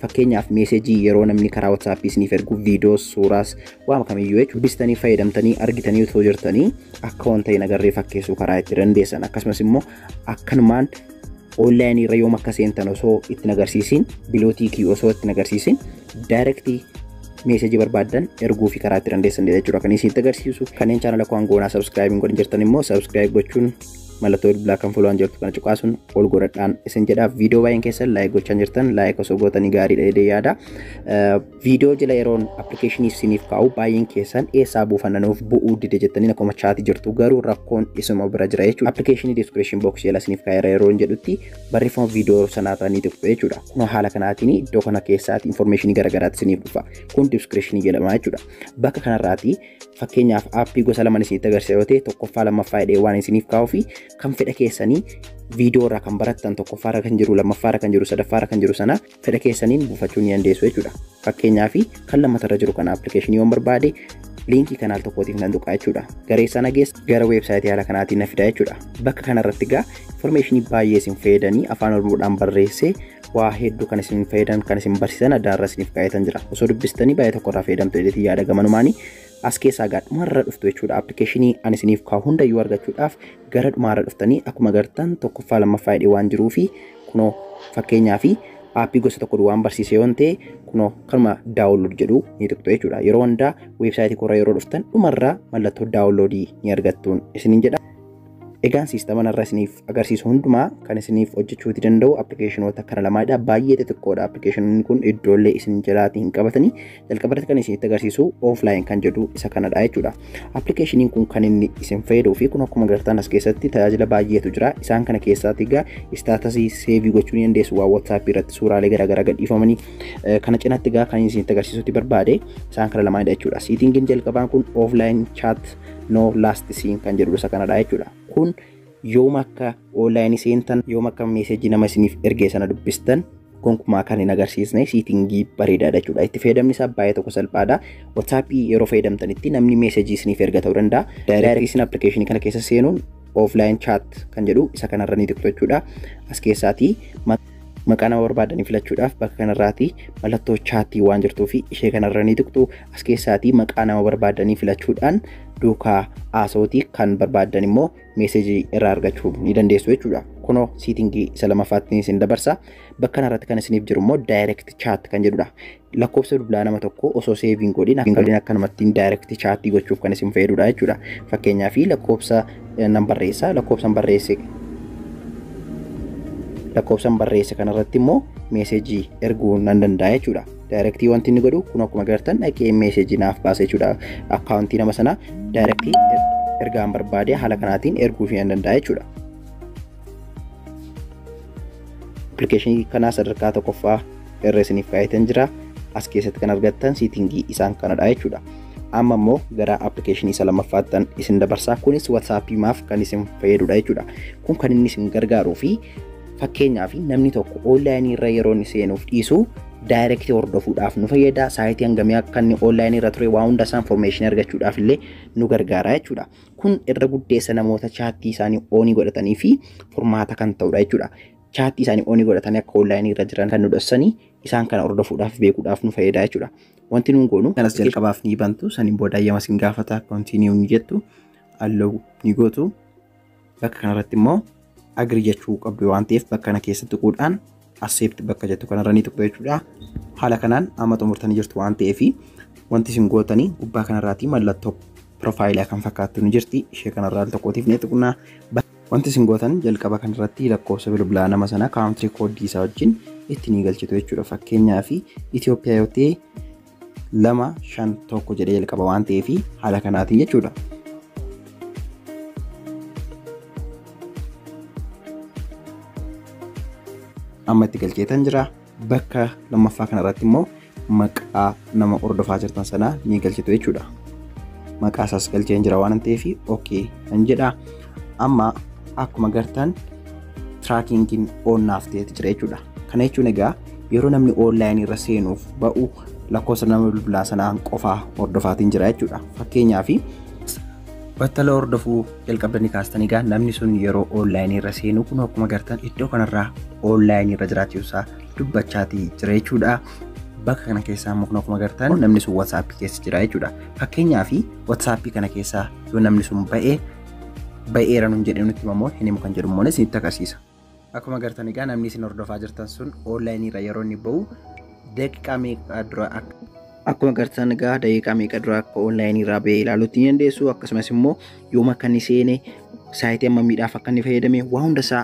Speaker 2: fakkeenyaaf meesejii yeroo namni karaa WhatsApp isiniif ergu viidiyoos, suuraas waan kamiyyuu jechuudha bistanii fayyadamtanii argitanii osoo jirtanii akka wanta hin agarree fakkeessuu karaa itti dandeessan. Akkasumas immoo akkanumaan online irra yoom akka seentan osoo itti agarsiisin bilootiikii osoo itti agarsiisin direct meesejii barbaadan erguu fi karaa itti dandeessan jechuudha. Kan isinitti agarsiisu kanneen chaanala koo hangoonaa subscribe godhan jirtan immoo subscribe gochuun mallattoo black and follow jirtu kana cuqaasuun ol godhadhaan isin jedha. Viidiyoo baay'een keessan like gochan jirtan like osoo gootanii gaariidha jedhee yaada. Viidiyoo jala yeroon applicationii isiniif kaa'u baay'een keessan eessaa buufannanuuf bu'uu dide jettanii akkuma chaati jirtu garuu rakkoon isuma bira jira jechuudha. Applicationii description box jala isiniif kaa'eera yeroo jedhutti barreeffama viidiyoo sanaarraa ni tuqxu jechuudha. Kun haala kanaatiin iddoo kana keessaatti informationii garagaraatti isiniif dhufa. Kun description jedhama jechuudha. Bakka kanarraati fakkeenyaaf aappii gosa lama isinitti agarsiisa yoo ta'e tokkoffaa lammaffaa jedhee waan isiniif kaa'uu fi kan fedha keessanii viidiyoo irraa kan barattan tokkoffaarra kan jiru lammaffaarra kan jiru sadaffaarra kan jiru sana fedha keessaniin buufachuu ni dandeessu jechuudha. Fakkeenyaaf kan lammatarra jiru kana applicationii waan barbaade linkii kanaal tokkootiif nan tuqaa jechuudha. Garee sana geessa gara weebsaayitii haala kanaatiin na fida jechuudha. Bakka kanarratti egaa informationii baay'ee isin fayyadanii afaan oromoodhaan barreessee waa hedduu kan isin fayyadan kan isin barsiisan addaarra isiniif kaa'etan jira. Osoo dubbistanii baay'ee tokkorraa fayyadamtu jedhetii yaada gamanumaanii as keessaa dhumarra dhuftu jechuudha. Applicationii ani isiniif kaa'u hundayyuu argachuudhaaf gara dhumarra dhuftanii akkuma agartan tokkoffaa lammaffaa jedhee waan jiruu fi kunoo fakkeenyaaf aappii gosa tokko waan barsiise yoon ta'e kunoo kanuma daawunlood jedhu ni tuqxu jechuudha. Yeroo hundaa weebsaayitii korra yeroo dhuftan dhumarraa mallattoo daawunloodii ni argattuun isiniin jedha. Egaan siistama narra isiniif agarsiisu hundumaa kan isiniif hojjechuuti danda'u applicationoota kana lamaadha. Baay'ee xixiqqoodha. Applicationin kun iddoolee isin jalaatii hin qabatanii jalqabarratti kan isinitti agarsiisu offline kan jedhu isa kanadha jechuudha. Applicationin kun kan inni isin fayyaduu fi kun akkuma agartan as keessatti tajaajila baay'eetu jira. Isaan kana keessaatti egaa istaatasii seevii gochuu ni dandeessu waa WhatsApp irratti suuraalee garaagaraa gadhiifamanii kana cinaatti egaa kan isinitti agarsiisutti barbaade isaan kana lamaadha jechuudha. Siitingin jalqabaan kun offline chat no last scene kan jedhu isa kanadha jechuudha. Kun yoom akka online seentan yoom akka meesejii nama isiniif ergee sana dubbistan gonkumaa kan hin agarsiisne siitingii bareedaadha jechuudha. Itti fayyadamni isaa baay'ee tokko salphaadha. WhatsApp yeroo fayyadamtanitti namni meesejii isiniif erga ta'uu danda'a. Direct isin applicationii kana keessa seenuun offline chat kan jedhu isa kanarra ni tuqxu jechuudha. As keessaatii maqaa nama barbaadanii filachuudhaaf bakka kanarraati mallattoo chaatii waan jirtuu fi ishee kanarra ni tuqxu. As keessaatii maqaa nama barbaadanii filachuudhaan duukaa haasootii kan barbaadan immoo meesejii irraa argachuu ni dandeessu jechuudha. Kunoo siitingii isa lammaffaatti isin dabarsa. Bakka kanarratti kan isiniif jiru immoo direct chat kan jedhudha. Lakkoofsa bilbilaa nama tokko osoo seeviin godhin akkanumatti direct chat gochuuf kan isin fayyadudha jechuudha. Fakkeenyaaf lakkoofsa nan barreessa. Lakkoofsan barreesse kanarratti immoo meesejii erguu nan danda'a jechuudha. Directii wanti inni godhu kun akkuma agartan dhaqee meesejii naaf baasa jechuudha. Akkaawuntii nama sana directii ergaan barbaade haala kanaatiin erguu fi nan danda'a jechuudha. Applicationii kanaa sadarkaa tokkoffaa irra isiniif kaa'etan jira. As keessatti kan argattan siitingii isaan kanadha jechuudha. Amma immoo gara applicationii isa lammaffaattan isin dabarsaa. Kunis WhatsAppiimaaf kan isin fayyadudha jechuudha. Kun kan inni isin gargaaruu fi fakkeenyaaf namni tokko online irra yeroo inni seenuuf dhiisu direct hordofuudhaaf nu fayyada. Saayitii hangamii akka inni online irra ture waa hunda isaa information argachuudhaaf illee nu gargaara jechuudha. Kun irra guddeessa namoota chaattii isaanii oonii godhatanii fi furmaata kan ta'udha jechuudha. Chaattii isaanii oonii godhatanii akka online irra jiran kan nu dhossanii isaan kana hordofuudhaaf beekuudhaaf nu fayyada jechuudha. Wanti nuun goonu kanas jalqabaaf ni bantu saniin booda ayyaama sin gaafata continue ni jettu allow ni gootu. Bakka kanarratti immoo agree jechuu qabdu waan ta'eef bakka kana keessatti tuquudhaan accept bakka jettu kanarra ni tuqxu jechuudha. Haala kanaan amma xumurtanii jirtu waan ta'eef wanti isin gootanii gubbaa kanarraati mallattoo profaayilii kan fakkaattu ni jirti. Ishee kanarraa tokkootiif ni tuqnaa. Wanti isin gootan jalqaba kanarratti lakkoofsa bilbilaa nama sana country code isaa wajjin itti ni galchitu jechuudha. Fakkeenyaaf Itoophiyaa yoo ta'e 251 jedhee jalqaba waan ta'eef haala kanaatiin jechuudha. Amma itti galcheetan jira. bakka lammaffaa kanarratti immoo maqaa nama hordofaa jirtan sanaa ni galchitu jechuudha. Maqaa isaas galcheen jira waan ta'eef okay kan jedha. Amma akkuma agartan trackingiin on naaf ta'ee jira jechuudha. Kana jechuun egaa yeroo namni online irra seenuuf ba'u lakkoofsa nama bilbilaa sanaa qofaa hordofaatiin jira jechuudha. Fakkeenyaaf battala hordofuu jalqabdanii kaastanii egaa namni sun yeroo online irra seenu kun akkuma agartan iddoo kanarraa online irra jiraachuusaa dubbachaatii jira jechuudha. Bakka kana keessaa immoo akkuma agartan namni sun WhatsApp keessa jira jechuudha. Fakkeenyaaf WhatsApp kana keessaa yoo namni sun ba'eera nun jedhee nutti immoo hin himu kan jedhu immoo isinitti agarsiisa. Akkuma agartan egaa namni isin hordofaa jirtan sun online irra yeroo inni ba'u daqiiqaa meeqa dura akkuma agartan egaa daqiiqaa meeqa dura akka online irraa ba'ee ilaaluutti ni dandeessu. Akkasumas immoo yooma akka inni seene saayitii ammamiidhaaf akka inni fayyadame waa hunda isaa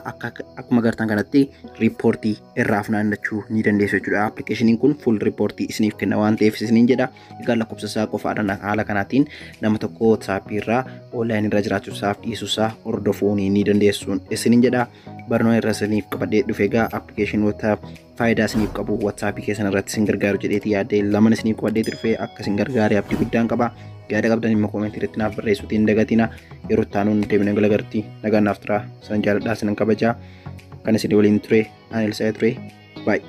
Speaker 2: akkuma agartan kanatti riippoortii irraa funaannachuu ni dandeessu jechuudha. Appilikeeshiniin kun full riippoortii isiniif kenna waan ta'eef isiniin jedha. Egaa lakkoofsa isaa qofaadhaan haala kanaatiin nama tokko WhatsApp irraa online irra jiraachuusaaf dhiisuusaa hordofuu ni dandeessu isiniin jedha. Barnoota irra isiniif qabadhee dhufe egaa appilikeeshinoota faayidaa isiniif qabu WhatsApp keessan irratti isin gargaaru jedheeti yaadee laman isiniif qabadhee dhufe akka isin gargaaree abdii guddaan qaba. Yaada qabdan immoo koomentii irratti naaf barreessuutiin hin dagatina. Yeroo itti aanuun deemnee galagartii nagaan naaf tura. San jaaladhaa sinan kabajaa. Kan isin waliin ture ani Elsaa ture. Bye.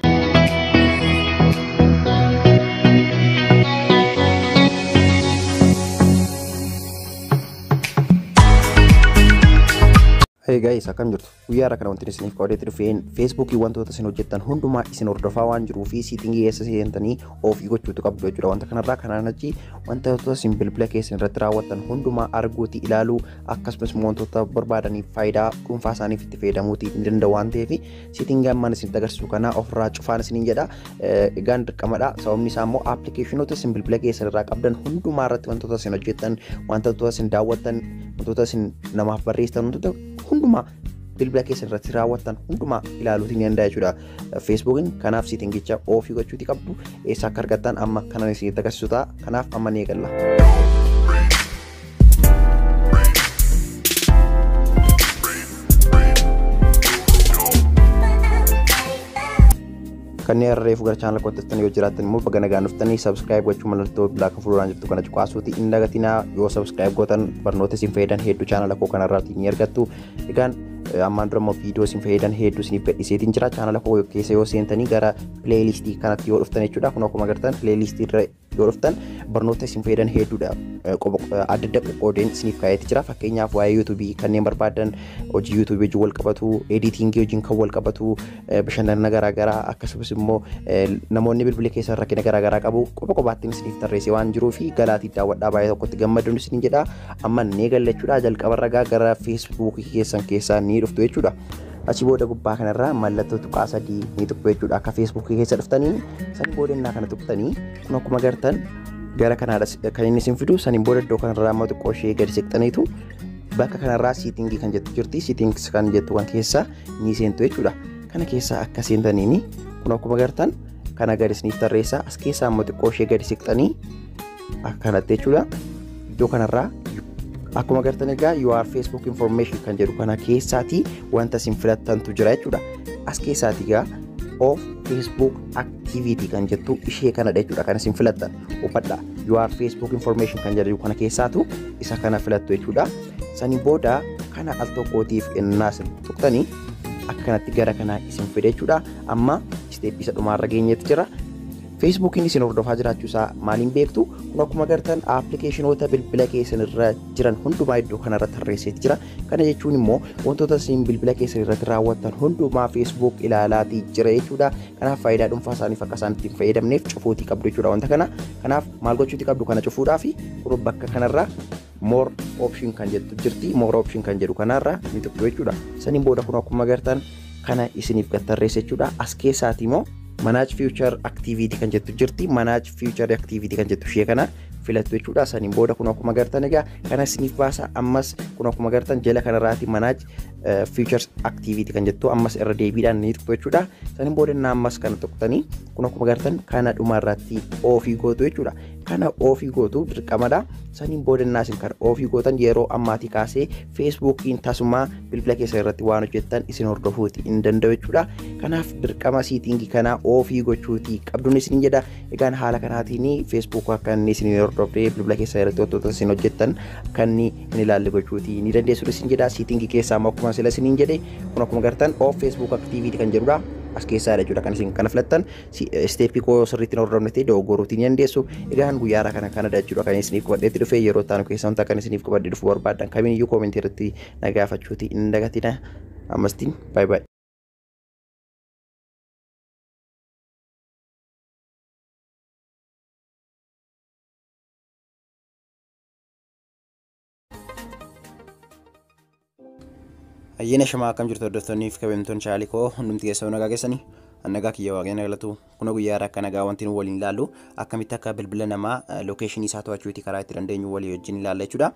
Speaker 2: Hey guys, akkam jirtu? Guyyaa irraa kana wanti isiniif qabadhee dhufeen Facebookii wantoota isin hojjettan hundumaa isin hordofaa waan jiruu fi siitingii keessa seentanii ofii gochuutu qabdu jechuudha. Wanta kanarraa kanaan achi wantoota isin bilbila keessan irratti raawwattan hundumaa arguuti ilaaluu akkasumas wantoota barbaadaniif faayidaa dhuunfaa isaaniif itti fayyadamuuti ni danda'u waan ta'eef siitingii ammaan isinitti agarsiisu kana ofirraa cufaan isiniin jedha. Egaan dirqamadha. Sababni isaa immoo appilikeeshinoota isin bilbila keessan irraa qabdan hundumaa irratti wantoota isin hojjettan, wantoota isin daawwattan, wantoota isin namaaf barreessitan hundumaa bilbila keessan irratti raawwattan hundumaa ilaaluutiin ni danda'a jechuudha. Facebookiin kanaaf siitingicha ofii gochuuti qabdu. Eessa akka argattan amma kanan isinitti agarsiisu ta'a. Kanaaf amma ni eegalla. Kanneen reefu gara chaanala kootti yoo jiraattan immoo baga nagaan dhuftanii subscribe gochuu mallattoo bilaa kan fuulduraan jirtu kana cuqaasuuti hin dagatinaa. Yoo subscribe gootan barnoota isin fayyadan hedduu chaanala koo kanarraati ni argattu. Egaan ammaan dura immoo viidiyoo isin fayyadan hedduu isiniif gadhiiseetiin jira. Chaanala koo keessa yoo seentanii gara pileeylistii kanatti yoo dhuftan jechuudha. Kun akkuma agartan pileeylistii irra yoo dhuftan barnoota isin fayyadan hedduudha. Adda adda qoqqoodeen isiniif kaa'eeti jira. Fakkeenyaaf waa'ee yuutuubii kanneen barbaadan hojii yuutuubii wajjin wal qabatu, editingii wajjin kan wal qabatu, bashannana garaagaraa akkasumas immoo namoonni bilbila keessan rakkina garaagaraa qabu qobaattiin isiniif tarreessee waan jiruuf galaatii daawwadhaa baay'ee tokkotti gammaduun isiniin jedha. Amma ni gallachuudha jalqaba ragaa gara feesbuukii keessan keessaa ni dhuftu jechuudha. Achi booda gubbaa kanarraa mallattoo tuqaa sadii ni tuqxu jechuudha. Akka feesbuukii keessa dhuftanii sanii boodannaa kana tuqxanii kun akkuma agartan gara kanaadha kan inni isin fidu. Saniin booda iddoo kanarraa amma xiqqoo ishee gadi siqxaniitu bakka kanarraa siitingii kan jettu jirti. Siitingii kan jettu kan keessa ni seentu jechuudha. Kana keessa akka seentaniini kun akkuma agartan kana gadi isiniif tarreessa. As keessaa amma xiqqoo ishee gadi siqxanii akkanatti jechuudha. Iddoo kanarraa akkuma agartan egaa your Facebook information kan jedhu kana keessaati wanta isin filattantu jira jechuudha. As keessaati egaa of Facebook activity kan jettu ishee kanadha jechuudha. Kan isin filattan uffadha. Your Facebook information kan jedhu kana keessaatu isa kana filattu jechuudha. Sanii booda kana al tokkootiif innaas tuqtanii akkanatti gara kana isin fide jechuudha. Amma isteep isa dhumaarra geenyeetu jira. Facebookiin isin hordofaa jiraachuusaa maaliin beektu? Kun akkuma agartan appilikeeshinoota bilbila keessan irra jiran hundumaa iddoo kanarra tarreesseeti jira. Kana jechuun immoo wantoota isin bilbila keessan irratti raawwattan hundumaa Facebook ilaalaatii jira jechuudha. Kanaaf faayidaa dhuunfaa isaaniif akka isaan ittiin fayyadamneef cufuutii qabdu jechuudha wanta kana. Kanaaf maal gochuutii qabdu kana cufuudhaaf kun bakka kanarraa more option kan jettu jirti. More option kan jedhu kanarraa ni tuqxu jechuudha. Saniin booda kun akkuma agartan kana isiniif tarreesse jechuudha. As keessaati immoo manage future activity kan jettu jirti. Manage future activity kan jettu ishee kana filattu jechuudha. Saniin booda kun akkuma agartan egaa kana isiniif baasa. Ammas kun akkuma agartan jala kanarraati manage future activity kan jettu ammas irra deebiidhaan ni tuqxu jechuudha. Saniin booda ammas kana tuqxanii kun akkuma agartan kana dhumarratti ofii gootu jechuudha. kana ofii gootu dirqamadha. Saniin boodannaa isin kan ofii gootan yeroo ammaatii kaasee feesbuukiin tasuma bilbila keessa irratti waan hojjettan isin hordofuuti hin danda'u jechuudha. Kanaaf dirqama siitingii kana ofii gochuuti qabduun isin jedha. Egaan haala kanaatiin feesbuuk akka inni isin hordofee bilbila keessa irratti wantoota isin hojjettan kan inni ilaalle gochuuti ni dandeessu isin jedha. Siitingii keessaa akkuma sila isiniin jedhe kun akkuma gartan of feesbuuk aktiviitii kan jedhudha. As keessaa jechuudha kan isin kana filattan steepii koo sirriitti hordofne ta'e dogoggoruutiin ni dandeessu. Egaan guyyaa kana jechuudha kan isiniif qabadheetti dhufee yeroo taanu keessaa wanta kan isiniif qabadhee dhufuu barbaadan kamiiniyyuu koomentii irratti na gaafachuuti hin dagatina. Ammastiin baay baay. Ayyena shamaa akkam jirtu hordoftoonniif kabajamtoonni chaanalii koo hundumti keessaa nagaa keessanii nagaa kiyya waaqayyoon galatu kuna guyyaa akka nagaa wanti nu waliin ilaallu akkamitti akka bilbila namaa lokeeshinii isaa to'achuuti karaa itti dandeenyu walii wajjin ilaalla jechuudha.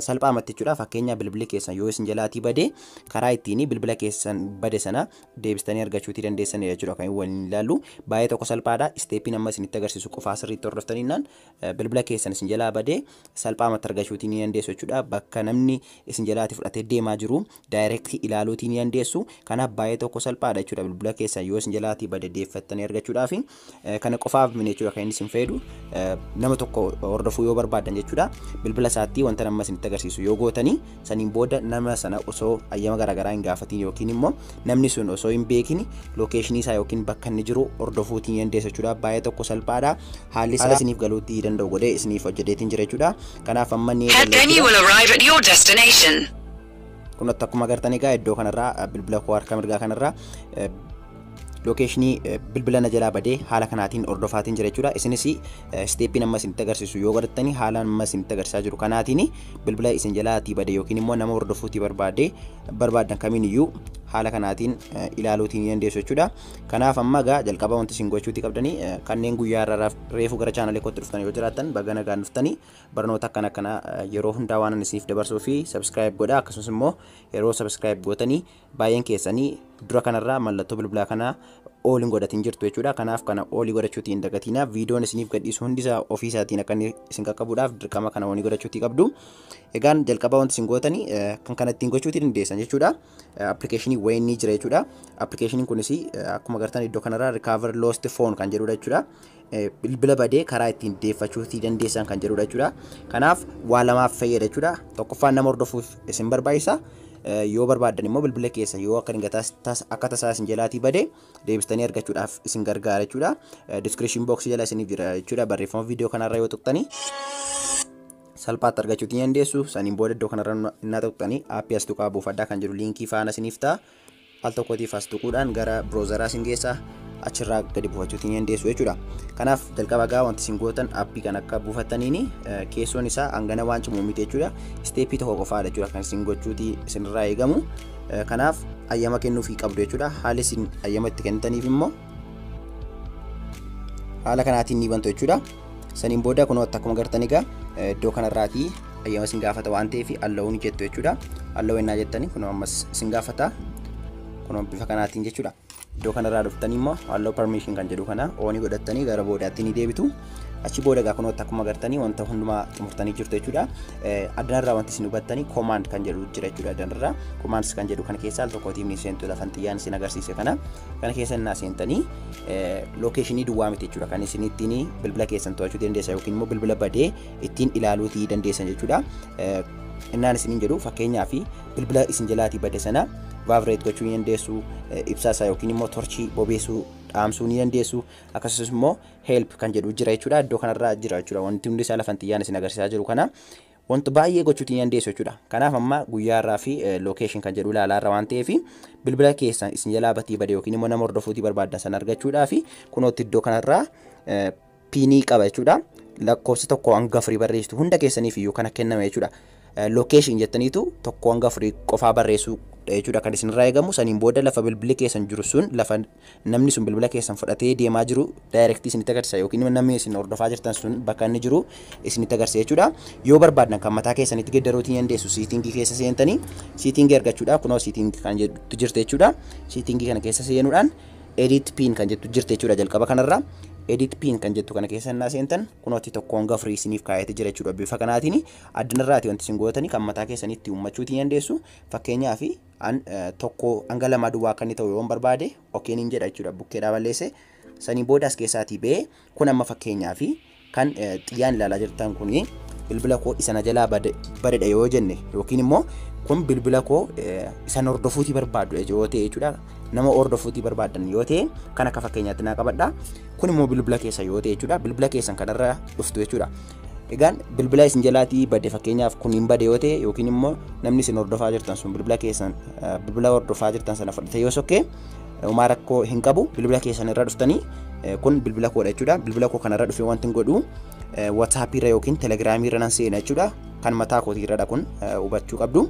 Speaker 2: Salphaamatti jechuudha. Fakkeenya bilbilli keessan yoo isin jalaatii badee karaa ittiin bilbila keessan bade sana deebistanii argachuuti dandeessan jechuudha kan waliin ilaallu. Baay'ee tokko salphaadha. Isteeppiin amma isinitti agarsiisu qofaa sirriitti hordoftaniinaan bilbila keessan isin jalaa badee salphaamatti argachuuti ni dandeessu jechuudha. Bakka namni isin jalaatii fudhatee deemaa jiru daayirektii ilaaluuti ni dandeessu. Kanaaf baay'ee tokko salphaadha jechuudha. Bilbila keessan yoo isin jalaatii bade deeffattanii argachuudhaaf kana qofaaf mini jechuudha kan inni isin fayyadu. Nama tokko hordofuu yoo barbaadan jechuudha. Bilbila isaatti wanta nama isinitti agarsiisu yoo gootanii saniin booda nama sana osoo ayyama garaagaraa hin gaafatiin yookiin immoo namni sun osoo hin beekin lokeeshinii isaa yookiin bakka inni jiru hordofuutiin dandeessu jechuudha. Baay'ee tokko salphaadha. Haalli isaa isiniif galuutti danda'u godhee isiniif hojjeteetiin jira jechuudha. Kanaaf amma ni kun akkuma agartan egaa iddoo kanarraa bilbila koo harka mirgaa kanarraa lokeeshinii bilbila na jalaa badee haala kanaatiin hordofaatiin jira jechuudha. Isinis steeppiin amma isinitti agarsiisu yoo godhattanii haala amma isinitti agarsiisaa jiru kanaatiin bilbila isin jalaatii bade yookiin immoo nama hordofuutii barbaadan kamiiniyyuu haala kanaatiin ilaaluutiin dandeessu jechuudha. Kanaaf amma egaa jalqaba wanti isin gochuutii qabdanii kanneen guyyaa irraa reefu gara chaanalee kootti dhuftanii yoo jiraattan baga nagaan dhuftanii barnoota akkana yeroo hundaa waan isiniif dabarsuu fi subscribe godhaa. Akkasumas immoo yeroo subscribe gootanii baay'een keessanii dura kanarraa mallattoo bilbilaa kana ooliin godhatiin jirtu jechuudha. Kanaaf kana oolii godhachuutiin hin dagatinaa. Viidiyoon isiniif gadhiisu hundisaa ofii isaatiin akka isin qaqqabuudhaaf dirqama kana oolii godhachuutii qabdu. Egaan jalqaba wanti isin gootanii kan kana ittiin gochuutii dandeessan jechuudha. Appilikeeshinii wayii ni jira jechuudha. Appilikeeshiniin kunis akkuma agartan iddoo kanarraa recover lost phone kan jedhudha jechuudha. Bilbila badee karaa ittiin deeffachuutii dandeessan kan jedhudha jechuudha. Kanaaf waa lamaaf fayyada jechuudha. Tokkoffaan nama hordofuuf isin barbaachisa. Yoo barbaadan immoo bilbila keessa yoo akka akka tasaa isin jalaatii bade deebistanii argachuudhaaf isin gargaara jechuudha. Description box jala isiniif jira jechuudha. Barreeffama viidiyoo kanarra yoo tuqxanii salphaatti argachuutii dandeessu. Saniin booda iddoo kanarra innaa tuqxanii aappii as tuqaa buufadhaa kan jedhu liinkii faana isiniif ta'a. Al tokkootiif as tuquudhaan gara browseraa isin geessaa achirraa gadi buufachuutiin dandeessu jechuudha. Kanaaf jalqaba gaa wanti isin gootan aappii kan akka buufattaniini keessoon isaa hangana waan cimu miti jechuudha. Steepii tokko qofaadha jechuudha kan isin gochuutii isinirraa eegamu. Kanaaf ayyama kennuufii qabdu jechuudha. Haalli isin ayyama itti kennitaniif immoo haala kanaatiin ni bantu jechuudha. Saniin booda kunoo akkuma agartan egaa iddoo kanarraatii ayyama isin gaafata waan ta'eef allowuun jettu jechuudha. Allowuu ennaa jettanii kunoo ammas isin gaafata. Kunoo bifa kanaatiin jechuudha. Iddoo kanarraa dhuftanii immoo allow permission kan jedhu kana oonii godhattanii gara boodaatti ni deebitu. Achi booda egaa kunoota akkuma agartanii wanta hundumaa xumurtanii jirtu jechuudha. Addanarraa wanti isin hubattanii command kan jedhu jira jechuudha. Addanarraa commands kan jedhu kana keessaa tokkootiif ni seentu lafan xiyyaan isin agarsiise kana keessa innaa seentanii lokeeshinii duwwaa miti jechuudha. Kan isin ittiin bilbila keessan to'achuu dandeessan yookiin immoo bilbila badee ittiin ilaaluutii dandeessan jechuudha. Innaan isiniin jedhu fakkeenyaaf bilbila isin jalaatii bade sana vibrate gochuu ni dandeessu. Ibsaa isaa yookiin immoo torchii bobeessuu dhaamsuu ni dandeessu. Akkasumas immoo help kan jedhu jira jechuudha. Iddoo kanarraa jira jechuudha. Wanti hundi isaa lafan xiyyaan isin agarsiisaa jiru kana wanta baay'ee gochuutii ni dandeessu jechuudha. Kanaaf amma guyyaarraa fi location kan jedhu ilaalaarra waan ta'eef bilbila keessan isin jalaa batii bade yookiin immoo nama hordofuutii barbaadan sana argachuudhaaf kunootti iddoo kanarraa piinii qaba jechuudha. Lakkoofsa tokko hanga afurii barreessitu hunda keessaniif iyyuu kana kenname jechuudha. Location jettaniitu tokko hanga afurii qofaa barreessuu jechuudha kan isinirraa eegamu. Saniin booda lafa bilbilli keessan jiru sun lafa namni sun bilbila keessan fudhatee deemaa jiru daayirektii isinitti agarsiisa yookiin namni isin hordofaa jirtan sun bakka inni jiru isinitti agarsiisa jechuudha. Yoo barbaadan kan mataa keessanitti geddaruutii dandeessu siitingii keessa seentanii siitingii argachuudha. Kunoo siitingii kan jettu jirte jechuudha. Siitingii kana keessa seenuudhaan edit pin kan jettu jirte jechuudha jalqaba kanarra. edit pin kan jettu kana keessa naa seentan kunooti tokko hanga free isiniif kaayatee jira jechuudha. Bifa kanaatiin addanarraati wanti isin gootanii kan mataa keessanitti uummachuutiin dandeessu. Fakkeenyaaf tokko hanga lama duwwaa akka inni ta'u yoo barbaade okeen hin jedha jechuudha. Bukkeedhaa balleesse sanii booda as keessaatii ba'ee kun amma fakkeenyaaf kan xiyyaan ilaalaa jirtan kuni bilbila koo isa jalaa badedha yoo jenne yookiin immoo kun bilbila koo isa hordofuutii barbaadu yoo ta'e jechuudha. Nama hordofuutii barbaadan yoo ta'e kan akka fakkeenyaatti naa qabadha. Kun immoo bilbila keessa yoo ta'e jechuudha. Bilbila keessan kanarra dhuftu jechuudha. Egaan bilbila isin jalaatii bade fakkeenyaaf kun hin bade yoo ta'e yookiin immoo namni isin hordofaa jirtan sun bilbila keessan bilbila hordofaa jirtan sana fudhate yoo sokkee homaa rakkoo hin qabu. Bilbila keessan irra dhuftanii kun bilbila koodha jechuudha. Bilbila koo kanarra dhufee wanti hin godhu WhatsApp irra yookiin Telegram irra nan seena jechuudha. Kan mataa kootii irra kun hubachuu qabdu.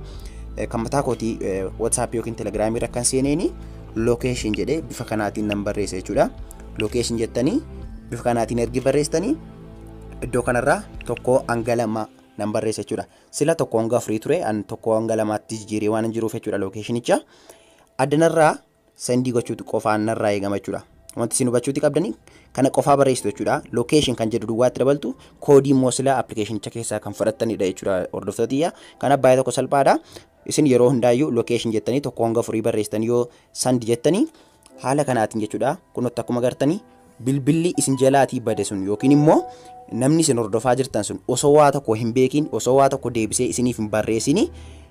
Speaker 2: Kan mataa kootii WhatsApp yookiin Telegram irra kan seeneeni location jedhee bifa kanaatiin nan barreessa jechuudha. Location jettanii bifa kanaatiin ergi barreessitanii iddoo kanarraa tokko hanga lama nan barreessa jechuudha. Sila tokko hanga afurii ture an tokko hanga lamaatti jijjiiree waan hin jiruuf jechuudha lookeshinicha. Addanarraa sendii gochuutu qofaan narraa eegama jechuudha. Wanti isin hubachuuti qabdanii kana qofaa barreessitu jechuudha. Location kan jedhu duwwaatti dabaltu koodii immoo sila appilikeeshinicha keessaa kan fudhattanidha jechuudha hordoftootiyya. Kana baay'ee tokko salphaadha. Isin yeroo hundaayyuu location jettanii tokko hanga afurii barreessitanii yoo sandi jettanii haala kanaatiin jechuudha. Kunotti akkuma gartanii bilbilli isin jalaatii bade sun yookiin immoo namni isin hordofaa jirtan sun osoo waa tokko hin beekin osoo waa tokko deebisee isiniif hin barreessini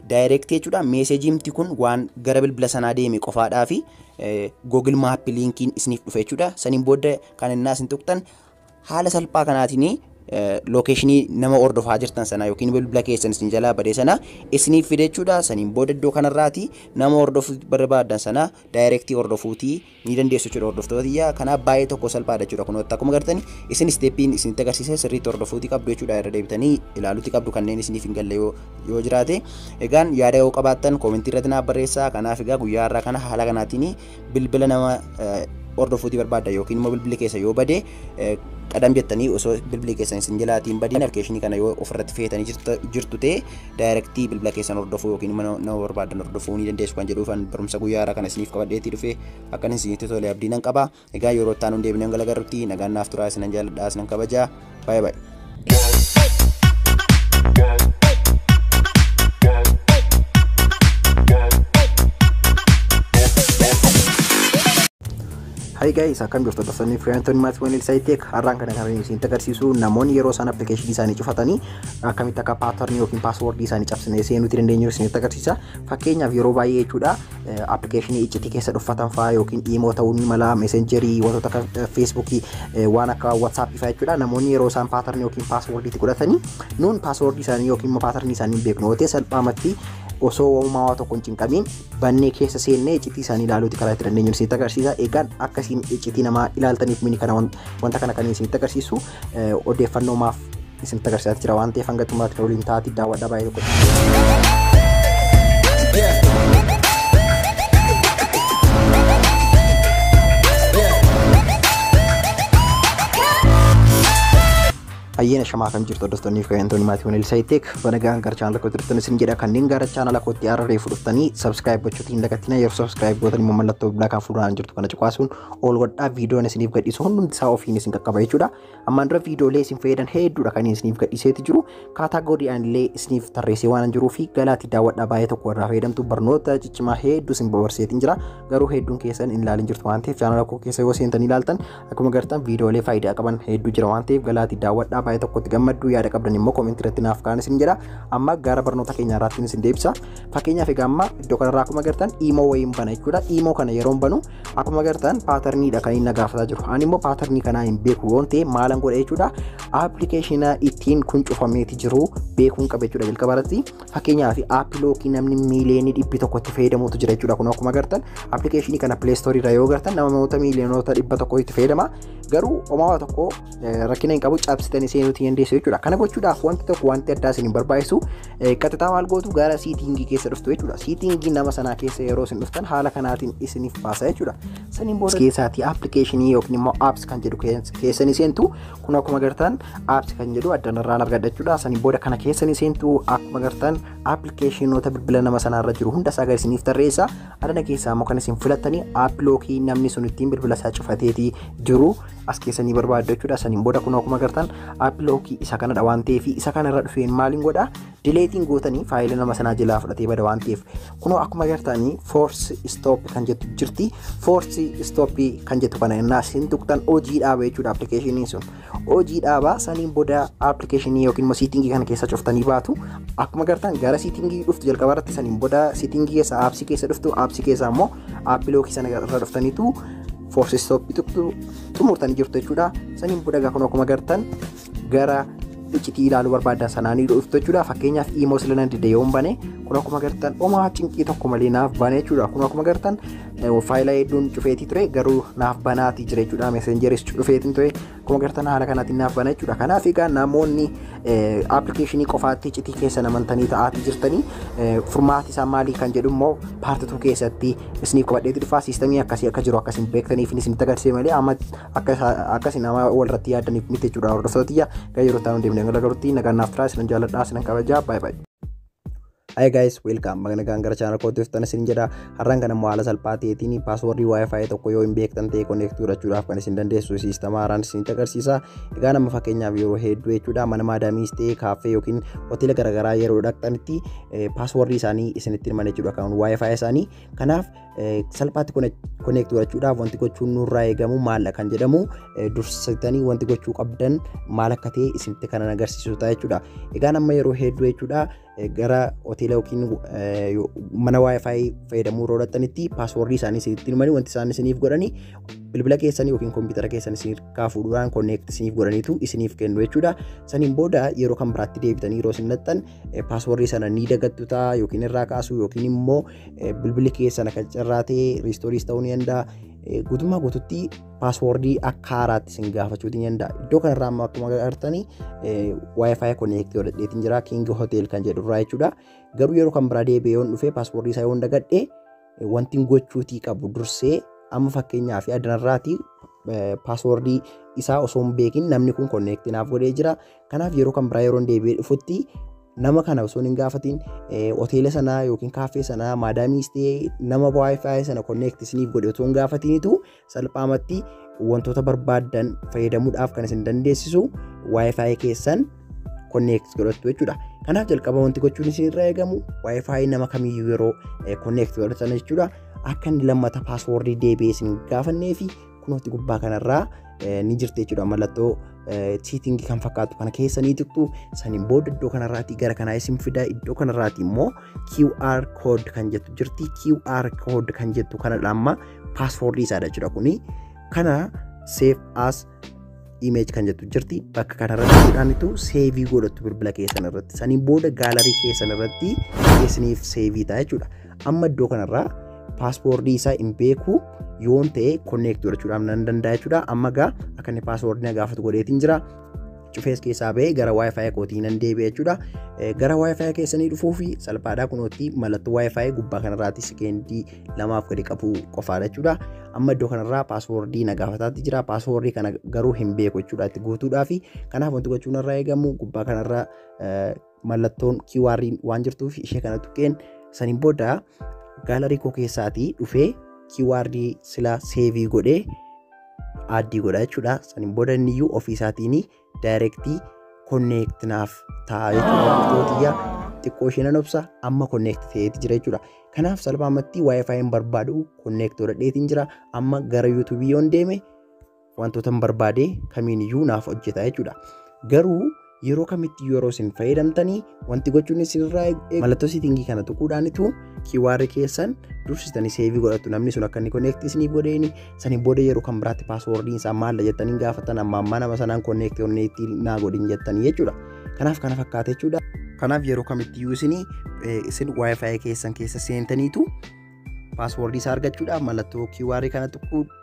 Speaker 2: direct jechuudha. Meeseejimti kun waan gara bilbila sanaa deeme qofaadhaa fi Google Map linkiin isiniif dhufe jechuudha. Saniin booda kan innaa isin tuqxan haala salphaa kanaatiin locationii nama hordofaa jirtan sana yookiin bilbila keessan isin jalaa badee sana isiniif fide jechuudha. Saniin booda iddoo kanarraati nama hordofuu barbaadan sana direct hordofuutii ni dandeessu jechuudha hordoftootiyya. Kanaaf baay'ee tokko salphaadha jechuudha. Kunooti akkuma gartanii isin steppiin isinitti agarsiisee sirriitti hordofuutii qabdu jechuudha. Irra deebitanii ilaaluutii qabdu kanneen isiniif hin galle yoo jiraate. Egaan yaada yoo qabaattan koomentii irratti naaf barreessaa. Kanaaf egaa guyyaa har'aa kana haala kanaatiin bilbila nama hordofuutii barbaadda yookiin immoo bilbila keessa yoo bade qadam jettanii osoo bilbila keessan isin jalaatiin badin appliikeeshinii kana yoo ofirratti feetanii jirtu ta'e daayirektii bilbila keessan hordofuu yookiin nama barbaadan hordofuu ni dandeessu kan jedhuufan barumsa guyyaa har'aa kana isiniif qabadheetii dhufe akkan isinitti tole abdii nan qaba. Egaa yeroo itti aanu deebinee galagarrutti nagaan naaf turaa isinan jaalladhaa isinan kabajaa. Baay'ee baay'ee. Hi guys, akkam jirtu hordoftoonni Fireentonni maatii waliin Saayiteek har'aan kana kan isinitti agarsiisu namoonni yeroo isaan appilikeeshinii isaanii cufatanii akkamitti akka paatarnii yookiin paaswoordii isaanii cabsanii seenuuti dandeenyu isinitti agarsiisa. Fakkeenyaaf yeroo baay'ee jechuudha appilikeeshinii iccitii keessa dhuffatan fa'aa yookiin iimoo ta'uu ni mala meesenjerii wantoota akka feesbuukii waan akka WhatsApp fa'aa jechuudha. Namoonni yeroo isaan paatarnii yookiin paaswoordii godhatanii nuun paaswoordii isaanii yookiin paatarnii isaanii hin beeknu yoo ta'e salphaamatti osoo uumaa waa tokko hin cinqamiin bannee keessa seennee iccitii isaanii ilaaluuti karaa itti dandeenyu isinitti agarsiisa. Egaan akkasiin iccitii namaa ilaaltaniif mini kana wanta kana kan isinitti agarsiisu odeeffannoo maaf isinitti agarsiisaa jira waan ta'eef hanga xumuraatti waliin taa'aa daawwadhaa baay'ee tokko. Ayyaana shamaa kan jirtu hordoftoonni Fireentonni maatii waliin Saayiteek banagaan gara chaanala kootti dhuftanii isin jedha kanneen gara chaanala kootti hararee fudhattanii subscribe gochuutiin hin dagatinaa. Yeroo subscribe gootan immoo mallattoo bilaakaan fuulduraan jirtu kana cuqaasuun ol godhaa viidiyoon isiniif gadhiisu hundumti isaa ofiin isin qaqqaba jechuudha. Ammaan dura viidiyoolee isin fayyadan hedduudha kan isiniif gadhiiseeti jiru. Kaataagoriidhaan illee isiniif tarreessee waan jiruu fi galaatii daawwadhaa baay'ee tokko irraa fayyadamtu barnoota ciccimaa hedduu isin barsiiseetiin jira. Garuu hedduun keessan hin ilaalin jirtu waan ta'eef chaanala koo keessa yoo seentanii ilaaltan akkuma gartan viidiyoolee faayidaa qaban hedduu jira waan ta'eef galaatii daawwadhaa baay'ee tokkotti gammaddu yaada qabdan immoo koomentii irratti naaf kaa'aa isin jedha. Amma gara barnoota keenya irratti isin deebisa. Fakkeenyaaf egaa amma iddoo kanarraa akkuma gartan iimoo wayiin bana jechuudha. Iimoo kana yeroon banu akkuma gartan paatarniidha kan inni na gaafataa jiru. Ani immoo paatarnii kanaa hin beeku waan ta'eef maalan godha jechuudha. Appilikeeshina ittiin kun cufameeti jiru beekuun qaba jechuudha jalqaba irratti. Fakkeenyaaf aappilookkii namni miiliyoonii 100 itti fayyadamuutu jira jechuudha. Kun akkuma gartan appilikeeshinii kana pileestoorii irraa yoo gartan namoota miiliyoonota 100 itti fayyadama. Garuu homaa tokko rakkina hin qabu cabsitanii seenuuti dandeessu jechuudha. Kana gochuudhaaf wanti tokko wanti addaa isin barbaachisu qaxxitaa maal gootu gara siitingii keessa dhuftu jechuudha. Siitingii nama sanaa keessa yeroo isin dhuftan haala kanaatiin isiniif baasa jechuudha. Saniin booda keessaatii appilikeeshinii yookiin immoo apps kan jedhu keessanii seentu kun akkuma gartan apps kan jedhu addanarraan argadha jechuudha. Saniin booda kana keessanii seentu akkuma gartan appilikeeshinoota bilbila nama sanaarra jiru hunda isaa isiniif tarreessa. Adana keessaa immoo kan isin filattanii aappilookkii namni sun ittiin bilbila isaa cufateetii jiru
Speaker 1: as keessanii barbaaddu jechuudha. Saniin booda kun akkuma agartan aappii lookii isa kanadha waan ta'eef isa kanarra dhufeen maaliin godha dileetiin gootanii faayila nama sanaa jalaa fudhatee bada waan ta'eef kun akkuma agartanii force stop kan jettu jirti. Force stop kan jettu kana innaa isin tuqxan hojii dhaaba jechuudha. Appilikeeshiniin sun hojii dhaaba. Saniin booda appilikeeshinii yookiin immoo siitingii kana keessa cuftanii baatu. Akkuma agartan gara siitingii dhuftu jalqaba irratti saniin booda siitingii keessa aappii keessa dhuftu aappii keessa immoo aappii lookii sana irra dhuftaniitu force stop xumurtanii jirtu jechuudha. Saniin booda kun akkuma agartan gara iccitii ilaaluu barbaadan sanaanii dhuftu jechuudha. Fakkeenyaaf imo silana dideeyoon bane kun akkuma agartan homaa cinqii tokko malee naaf bane jechuudha. Kun akkuma agartan faayila hedduun cufeetii ture garuu naaf banaatii jira jechuudha. Messengeris cufeetiin ture akkuma agartan haala kanaatiin naaf bana jechuudha. Kanaaf egaa namoonni appilikeeshinii qofaatti iccitii keessa namantanii ta'aatii jirtanii furmaati isaa maalii kan jedhu immoo paartii 2 keessatti isiniif qabadheetti dhufaa. Siistamii akkasii akka jiru akkasiin beektaniif isinitti agarsiise malee amma akkasiin nama walirratti yaadaniif miti jechuudha. Hordoftootiyya gara yeroo ta'an deemnee gargaarutti nagannaaf turaa isinan jaalladhaa isinan kabajaa. Bye bye. Hi guys, welcome. Nagaan gara channel kootiif tan isin jedha. Har'aan kana haala salphaa ta'eetiin paaswordii wifi tokko yoo hin beektan ta'e connect gochuudhaaf kan isin dandeessu siistama haaraan isinitti agarsiisa. Egaa nama fakkeenyaaf yeroo hedduu jechuudha mana maadaamiis ta'e kaaffee yookiin hoteela garaagaraa yeroo dhaqxanitti paaswordii isaanii isinitti himan jechuudha kan wifi isaanii. Kanaaf salphaatti connect gochuudhaaf wanti gochuun nurraa eegamu maal kan jedhamu dursitanii wanti gochuu qabdan maal akka ta'e isinitti kan agarsiisu ta'a jechuudha. Egaa nama yeroo hedduu jechuudha gara hoteela yookiin mana wifi fayyadamuu yeroo dhaqxanitti paaswordii isaanii isinitti himanii wanti isaan isiniif godhani bilbila keessanii yookiin kompiitara keessan isiniif kaafuudhaan connect isiniif godhaniitu isiniif kennu jechuudha. Saniin booda yeroo kan biraatti deebitanii yeroo isin dhaqxan paaswordii sana ni dagattu ta'a yookiin irraa kaasuu yookiin immoo bilbilli keessan akka carraa ta'e riistooriis ta'uu ni danda'a. Guutummaa guututti paaswordii akka haaraatti isin gaafachuu ni danda'a. Iddoo kanarraa amma akkuma agartanii wifi connect godhadheetiin jira King Hotel kan jedhu irraa jechuudha. Garuu yeroo kan biraa deebi'ee yoon dhufe paaswordii isaa yoon dagadhe wanti gochuutii qabu dursee amma fakkeenyaaf adanarraati paaswordii isaa osoo hin beekin namni kun connect naaf godhee jira. Kanaaf yeroo kan biraa yeroo deebi'ee dhufutti nama kana osoo hin gaafatiin hoteela sanaa yookiin kaaffee sanaa maadaamiis ta'e nama wifi sana connect isiniif godhe osoo hin gaafatiniitu salphaamatti wantoota barbaadan fayyadamuudhaaf kan isin dandeessisu wifi keessan connect godhattu jechuudha. Kanaaf jalqaba wanti gochuun isinirraa eegamu wifi nama kamiyyuu yeroo connect godhatan jechuudha akka inni lammata paaswordii deebi'ee isin gaafannee fi kunuutti gubbaa kanarraa ni jirti jechuudha. Mallattoo siitingii kan fakkaatu kana keessa ni tuqxu. Saniin booda iddoo kanarraati gara kanaa isin fida. Iddoo kanarraati immoo QR code kan jettu jirti. QR code kan jettu kanadha amma paaswordii isaadha jechuudha. Kuni kana save as image kan jettu jirti. Bakka kanarratti save godhattu bilbila keessan irratti. Saniin booda gaalarii keessan irratti isiniif save ta'a jechuudha. Amma iddoo kanarraa paaswordii isaa hin beeku yoon ta'e connect gochuudhaaf nan danda'a jechuudha. Amma gaa akka inni paaswordii na gaafatu godheetiin jira. Cufees keessaa ba'ee gara wifi kootii nan deebi'e jechuudha. Gara wifi keessanii dhufuu fi salphaadhaa kunuutti mallattoo wifi gubbaa kanarraatti sekeendii 2 gadi qabu qofaadha jechuudha. Amma iddoo kanarraa paaswordii na gaafataatti jira. Paaswordii kana garuu hin beeku jechuudha itti guutuudhaaf. Kanaaf wanti gochuun irraa eegamu gubbaa kanarraa mallattoon QR waan jirtuuf ishee kana tuqeen saniin booda gaalarii koo keessaatii dhufee QR sila save godhee addii godha jechuudha. Saniin booda inniyyuu ofiisaatiin directii connect naaf ta'a jechuudha. Xiqqoo ishee nan obsa amma connect ta'eeti jira jechuudha. Kanaaf salphaamatti wifi hin barbaadu connect godhadheetiin jira. Amma gara YouTube yoon deeme wantoota hin barbaade kamiiniyyuu naaf hojjeta jechuudha. Garuu yeroo kamitti yeroo isin fayyadamtanii wanti gochuun isinirraa mallattoo siitingii kana tuquudhaanitu QR keessan dursitanii save godhattu. Namni sun akka inni connect isiniif godheeni saniin booda yeroo kan biraatti paaswordiin isaa maal jettanii gaafatan amma nama sanaan connect naa godhin jettanii jechuudha. Kanaaf kana fakkaata jechuudha. Kanaaf yeroo kamitti isin wifi keessan keessa seentaniitu paaswordii isaa argachuudhaaf mallattoo QR kana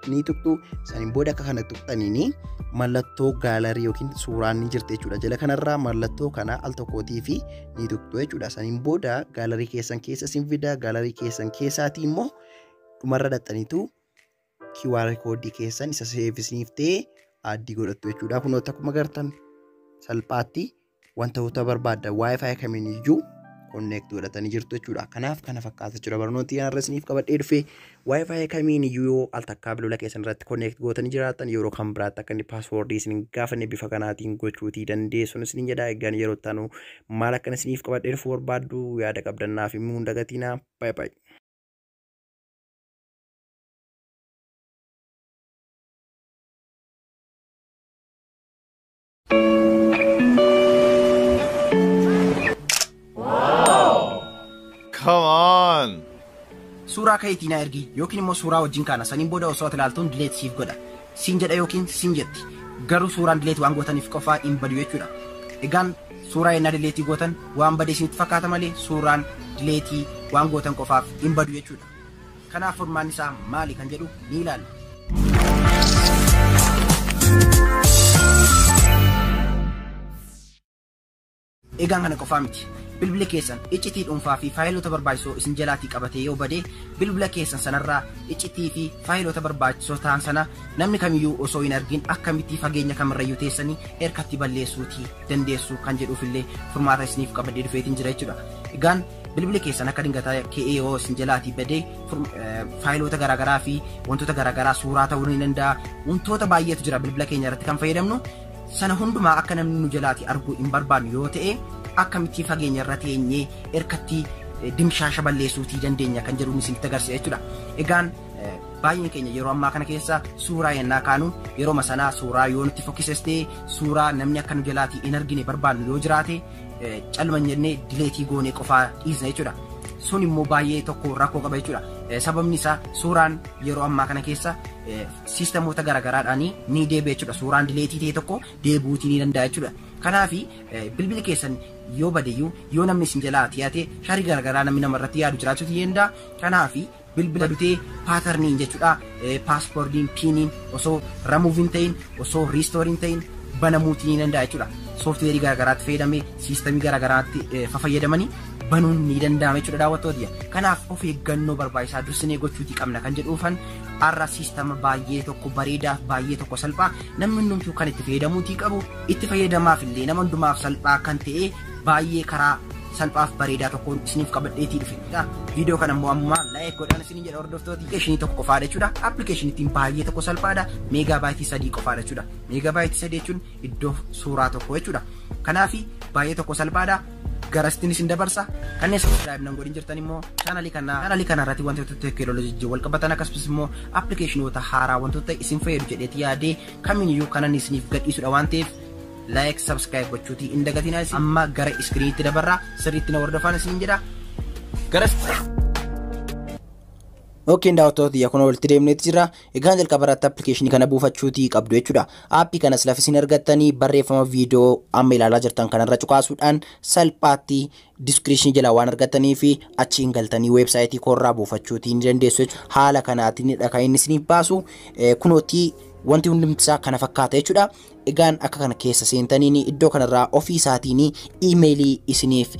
Speaker 1: ni tuqxu. Saniin booda akka kana tuqxaniini mallattoo gaalarii yookiin suuraan ni jirti jechuudha. Jala kanarraa mallattoo kana al tokkootii fi ni tuqxu jechuudha. Saniin booda gaalarii keessan keessa isin fida. Gaalarii keessan keessaatii immoo dhumarra dhaxxaniitu QR koodii keessan isa seefisniif ta'e addii godhattu jechuudha. Kunoota akkuma agartan salphaatti wantoota barbaadda wifi kamiiniyyuu
Speaker 2: connect godhatanii jirtu jechuudha. Kanaaf kana fakkaata jechuudha. Barnooti kanarra isiniif qabadhee dhufe wifi kamiin iyyuu al takkaa bilbila keessan irratti connect gootanii jiraatan yeroo kan biraatti akka inni password isin gaafanne bifa kanaatiin gochuutii dandeessuun isin jedha. Egaan yeroo taanu maal akka isiniif qabadhee dhufu barbaaddu yaada qabdannaaf himuu hin dagatinaa. Bye bye.
Speaker 3: Come on!
Speaker 1: Suuraa keetiin ergi yookiin immoo suuraa wajjin kana saniin booda osoo ilaaltuun delete siif godha. Siin jedha yookiin siin jetti. Garuu suuraan delete waan gootaniif qofaa hin badu jechuudha. Egaan suuraa yenna delete gootan waan badee isinitti fakkaata malee suuraan delete waan gootan qofaaf hin badu jechuudha. Kanaaf furmaan isaa maali kan jedhu ni ilaalla. Egaan kana qofaa miti. Bilbila keessan iccitii dhuunfaa fi faayilota barbaachisoo isin jalaatii qabatee yoo bade bilbila keessan sanarraa iccitii fi faayilota barbaachisoo ta'an sana namni kamiyyuu osoo hin argin akkamitti fageenya kamirrayyuu teessanii erkatti balleessuutii dandeessu kan jedhuufillee furmaata isiniif qabadhee dhufeetiin jira jechuudha. Egaan bilbila keessan akka dingataa ka'ee yoo isin jalaatii bade faayilota garaagaraa fi wantoota garaagaraa suuraa ta'uu ni danda'a. Wantoota baay'eetu jira bilbila keenya irratti kan fayyadamnu. Sana hundumaa akka namni nu jalaatii arguu hin barbaannu yoo ta'e akkamitti fageenya irra teenyee erkatti dimshaasha balleessuutii dandeenya kan jedhu isinitti agarsiisa jechuudha. Egaan baay'een keenya yeroo ammaa kana keessa suuraa yennaa kaanu yeroo sanaa suuraa yoo nutti fokkisestee suuraa namni akka nu jalaatii hin argine barbaannu yoo jiraate calma jennee dileetii goonee qofaa dhiisna jechuudha. Sun immoo baay'ee tokko rakkoo qaba jechuudha. Sababni isaa suuraan yeroo ammaa kana keessa siistemoota garaagaraadhaan ni deebi'a jechuudha. Suuraan dileetii ta'e tokko deebi'uutii ni danda'a jechuudha. Kanaaf bilbili keessan yoo badeyyuu yoo namni isin jalaa yaate sharii garaagaraa namni namarratti yaadu jiraachuu ni danda'a. Kanaaf bilbila dutee paatarniin jechuudha. Paaspoordiin piiniin osoo ramuuviin ta'in osoo riistooriin ta'in banamuutii ni danda'a jechuudha. Sooftiweerii garaagaraatti fayyadamee siistemii garaagaraatti fayyadamanii banuun ni danda'ama jechuudha daawwattoota. Kanaaf of eeggannoo barbaachisaa dursinee gochuutii qabna kan jedhuufan har'a siistema baay'ee tokko bareedaa baay'ee tokko salphaa namni hundumtuu kan itti fayyadamuutii qabu itti fayyadamaaf illee nama hundumaaf salphaa kan ta'e baay'ee karaa salphaaf bareedaa tokkoon isiniif qabadheetii dhufedha. Viidiyoo kana immoo amma laayik godhaan isiniin jedha hordoftoota. Appilikeeshinii tokko qofaadha jechuudha. Appilikeeshiniitiin baay'ee tokko salphaadha. Meegaabaaytii 3 qofaadha jechuudha. Meegaabaaytii 3 jechuun iddoo suuraa tokko jechuudha. Kanaaf baay'ee tokko salphaadha. Garastiin isin dabarsa. Kanneen subscribe nan godhin jirtan immoo chaanalii kana irratti wantoota teekinooloojii wal qabatan akkasumas immoo appilikeeshinoota haaraa wantoota isin fayyadu jedheeti yaadee kamiiniyyuu kanan isiniif gadhiisudha waan ta'eef like subscribe gochuutii hin dagatinaa. Amma gara iskiriinitti dabarraa sirriitti na hordofaa isiniin jedha. Okay, daawwattoota kun walitti deemneeti jira. Egaan jalqaba irratti appilikeeshinii kana buufachuutii qabdu jechuudha. Aappii kanas lafa isin argattanii barreeffama viidiyoo amma ilaalaa jirtan kanarra cuqaasuudhaan salphaatti diskiriipshinii jala waan argattanii fi achiin galtanii weebsaayitii koorraa buufachuutii ni dandeessu jechuudha. Haala kanaatiinidha kan inni isiniif baasu. Kunootii wanti hundumtisaa kana fakkaata jechuudha. Egaan akka kana keessa seentaniin iddoo kanarraa ofii isaatiin iimeelii isiniif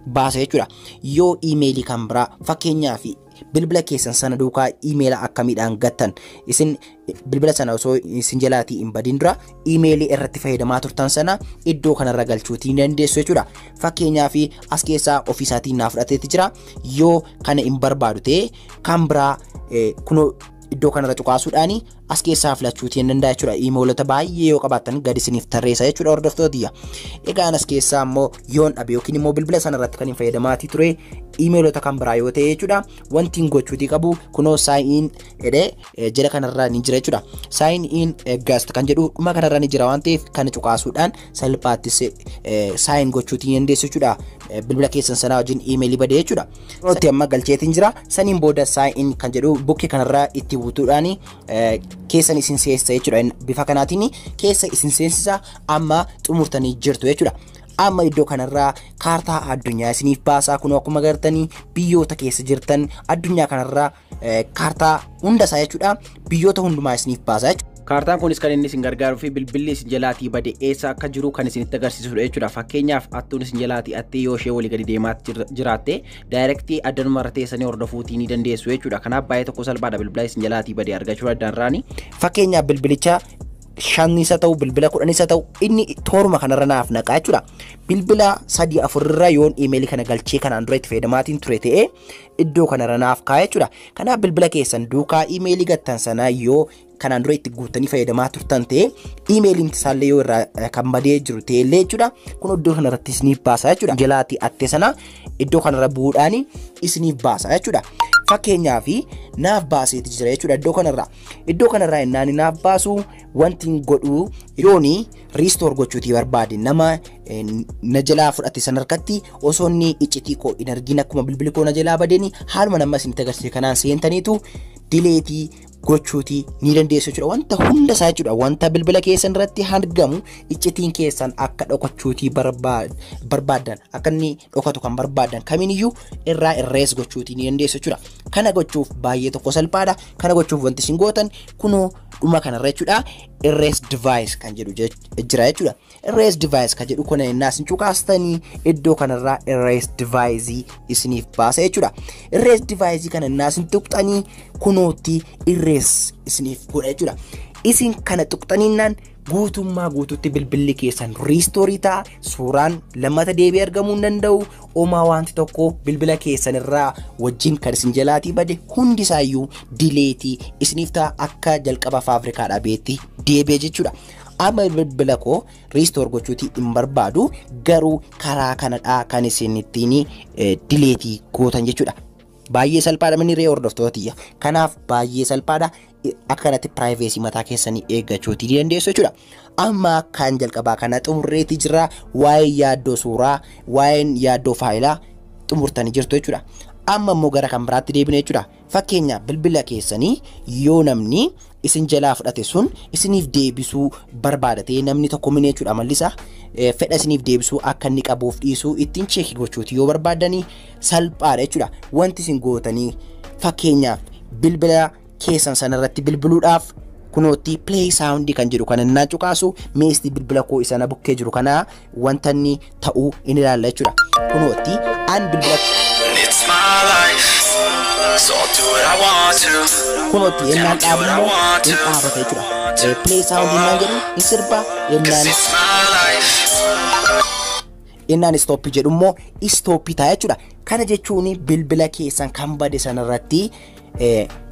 Speaker 1: baasa jechuudha. Yoo iimeelii kan biraa fakkeenyaaf bilbila keessan sana duukaa iimeela akkamiidhaan gattan isin bilbila sana osoo isin jalaatii hin badin dura iimeelii irratti fayyadamaa turtan sana iddoo kanarra galchuutii ni dandeessu jechuudha. Fakkeenyaaf as keessaa ofii isaatiin naaf fudhateetti jira. Yoo kana hin barbaadu ta'e kan biraa kunoo iddoo kanarra cuqaasuudhaan as keessaa filachuutii ni danda'a jechuudha. Iimeelota baay'ee yoo qabaattan gadi isiniif tarreessa jechuudha hordoftoota. Egaan as keessaa immoo yoon dhabe yookiin immoo bilbila sanarratti kan hin fayyadamaatii ture iimeelota kan biraa yoo ta'e jechuudha. Wanti hin gochuutii qabu kunoo sign in jala kanarraa ni jira jechuudha. Sign in guest kan jedhu dhuma kanarra ni jira waan ta'eef kana cuqaasuudhaan salphaatti sign gochuutii ni dandeessu jechuudha. Bilbila keessan sanaa wajjin iimeelii badee jechuudha. Kunootti amma galcheetiin jira. Saniin booda sign in kan jedhu bukkee kanarraa itti buutuudhaan keessan isin seensisa jechuudha. Bifa kanaatiin keessa isin seensisa amma xumurtanii jirtu jechuudha. Amma iddoo kanarraa kaartaa addunyaa isiniif baasaa kun akkuma agartanii biyyoota keessa jirtan addunyaa kanarraa kaartaa hundasaa jechuudha. Biyyoota hundumaa isiniif baasaa jechuudha. Kaartaan kunis kan inni isin gargaaruu fi bilbilli isin jalaatii bade eessa akka jiru kan isinitti agarsiisudha jechuudha. Fakkeenyaaf attuun isin jalaatii attee yoo ishee walii gadi deemaa jiraatte daayirektii addanuma irra teessanii hordofuutii ni dandeessu jechuudha. Kanaaf baay'ee tokko salphaadha bilbila isin jalaatii bade argachuu dandeessu. Fakkeenyaaf bilbilicha
Speaker 3: 5 ta'u bilbila 10 ta'u inni tooruma kanarra naaf naqaa jechuudha. Bilbila 3-4 irra yoon emailii kana galchee kan Android fayyadamaatiin ture ta'ee iddoo kanarra naaf kaa'ee jechuudha. Kanaaf bilbila keessan duukaa emailii gattan sanaa yoo kan Android itti guutanii fayyadamaa turtan ta'ee emailiin isaallee yoo irraa kan badee jiru ta'ellee jechuudha. Kun iddoo kanarratti isiniif baasa jechuudha. Jalaatii attee sana iddoo kanarra bu'uudhaan isiniif baasa jechuudha. Fakkeenyaaf naaf baaseeti jira jechuudha iddoo kanarraa innaan naaf baasu wanti godhu yooni restore gochuutii barbaade nama na jalaa fudhate san harkatti osoo inni iccitii koo hin argin akkuma bilbili koo na jalaa badeen haaluma nama isinitti agarsiise kanaan seentaniitu dileetii gochuutii ni dandeessu jechuudha. Wanta hunda isaa jechuudha. Wanta bilbila keessan irratti argamu iccitiin keessan akka dhokachuutii barbaadan akka inni dhokatu kan barbaadan kamiiniyyuu irraa erase gochuutii ni dandeessu jechuudha. Kana gochuuf baay'ee tokko salphaadha. Kana gochuuf wanti isin gootan kunoo dhuma kanarra jechuudha. Erase device kan jedhu jira jechuudha. Erase device kan jedhu kuna innaa isin cuqaastanii iddoo kanarraa erase device isiniif baasa jechuudha. Erase device kana innaa isin tuqxanii kunooti erase isiniif godha jechuudha. Isin kana tuqxaniinaan guutummaa guututti bilbilli keessan restore ta'a. Suuraan lammata deebi'ee argamuu hin danda'u. Oomaa wanti tokko bilbila keessan irraa wajjin kan isin jalaatii bade hundi isaayyuu dileetii isiniif ta'a akka jalqaba faafrikaadhaa beetti deebi'ee jechuudha. Amma bilbila koo restore gochuutii hin barbaadu garuu karaa kanadhaa kan isin ittiin dileetii gootan jechuudha. Baay'ee salphaadha manni hordoftootiyya. Kanaaf baay'ee salphaadha. Akkanatti privacy mataa keessanii eeggachuutii dandeessu jechuudha. Amma kan jalqabaa kana xumurreetii jira. Waa'ee yaaddoo suuraa, waa'ee yaaddoo faayilaa xumurtanii jirtu jechuudha. Amma immoo gara kan biraatti deebine jechuudha. Fakkeenya bilbila keessanii yoo namni isin jalaa fudhate sun isiniif deebisuu barbaadatee namni tokko mini jechuudha mallisa fedha isiniif deebisuu akka inni qabuuf dhiisuu ittiin cheekii gochuuti yoo barbaadanii salphaadha jechuudha. Wanti isin gootanii fakkeenyaaf bilbila keessan sanarratti bilbiluudhaaf kunooti play sound kan jedhu kana naan cuqaasu meesti bilbila koo isana bukkee jiru kana wanta inni ta'uu in ilaalla jechuudha. Kunooti an bilbila it's my life so I'll do what I want to kunooti ennaan dhaabammoo in dhaabata jechuudha. Play sound naan jedhu in sirba ennaan stop jedhummoo stop ta'a jechuudha. Kana jechuun bilbila keessan kan bade sanarratti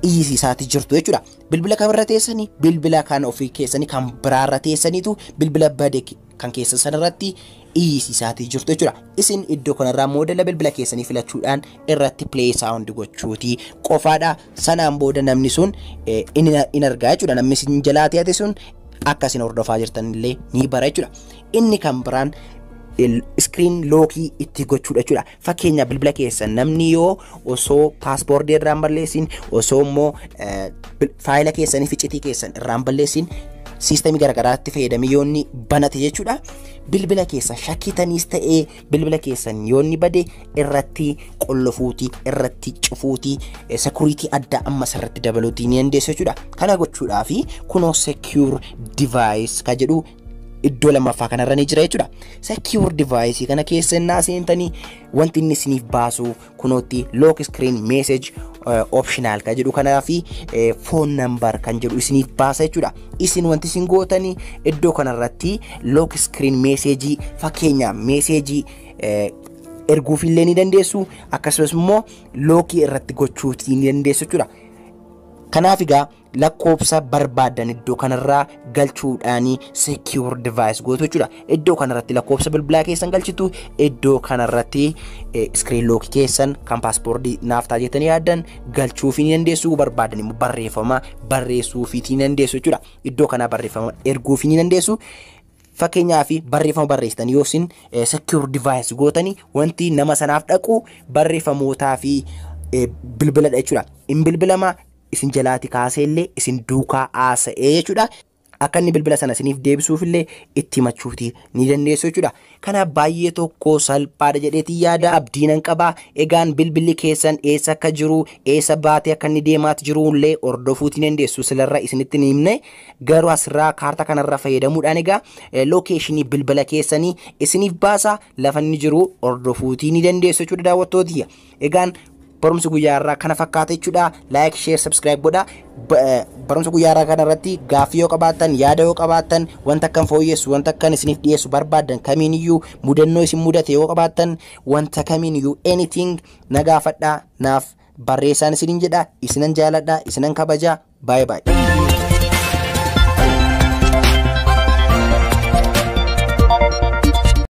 Speaker 3: easy isaati jirtu jechuudha. Bilbila kamirra teessanii bilbila kan ofii keessanii kan biraarra teessaniitu bilbila bade kan keessan sanarratti easy isaati jirtu jechuudha. Isin iddoo kanarraa moodela bilbila keessanii filachuudhaan irratti play sound gochuutii qofaadha. Sanaan booda namni sun in argaa jechuudha. Namni isin jalaatii ate sun akkasin hordofaa jirtan illee ni bara jechuudha. Inni kan biraan screen lockii itti gochuudha jechuudha. Fakkeenya bilbila keessan namni yoo osoo paaspoortii irraan balleessin osoo immoo faayila keessanii ficcitii keessan irraan balleessin siistemii garagaraatti fayyadamee yoonni banate jechuudha. Bilbila keessan shakkitaniis ta'ee bilbila keessan yoonni bade irratti qollofuutii irratti cufuutii security adda amma sarratti dabaluutii ni dandeessu jechuudha. Kana gochuudhaaf kunoo secure device ka jedhu iddoo lammaffaa kanarra ni jira jechuudha. Secure device kana keessa innaa seentanii wanti inni isiniif baasu kunooti lock screen message optional ka jedhu kanaa fi phone number kan jedhu isiniif baasa jechuudha. Isin wanti isin gootanii iddoo kanarratti lock screen message fakkeenya message erguuf illee ni dandeessu akkasumas immoo lockii irratti gochuutii ni dandeessu jechuudha. Kanaaf egaa lakkoofsa barbaadan iddoo kanarraa galchuudhaanii secure device gootu jechuudha. Iddoo kanarratti lakkoofsa bilbilaa keessan galchitu iddoo kanarratti screen lock keessan kan paaspoortii naaf ta'a jettanii yaaddan galchuuf ni dandeessu barbaadan immoo barreeffama barreessuuf ni dandeessu jechuudha. Iddoo kanaa barreeffama erguuf ni dandeessu. Fakkeenyaaf barreeffama barreessitan yoo isin secure device gootanii wanti nama sanaaf dhaqu barreeffamootaa fi bilbiladha jechuudha. In bilbilama isin jalaati kaasee illee isin duukaa haasa'ee jechuudha. Akka inni bilbila sana isiniif deebisuuf illee itti himachuutii ni dandeessu jechuudha. Kana baay'ee tokko salphaadha jedheetii yaada abdiinan qabaa. Egaan bilbilli keessan eessa akka jiru eessa baatee akka inni deemaati jiru illee hordofuutii dandeessu silarra isinitti ni himne. Garuu asirraa kaartaa kanarra fayyadamuudhaan egaa lokeeshinii bilbila keessanii isiniif baasa lafa inni jiru hordofuutii ni dandeessu jechuudha daawwattootiyya. Egaan barumsa guyyaa irraa kana fakkaata jechuudha. Like, share, subscribe godha. Barumsa guyyaa irraa kana irratti gaaffii yoo qabaattan, yaada yoo qabaattan, wanta akkan fooyyessu, wanta akkan isiniif dhiyeessu barbaadan kamiiniyyuu mudannoo isin mudate yoo qabaattan wanta kamiiniyyuu anything na gaafadhaa naaf barreessaan isinin jedha. Isinan jaaladha, isinan kabaja. Bye bye.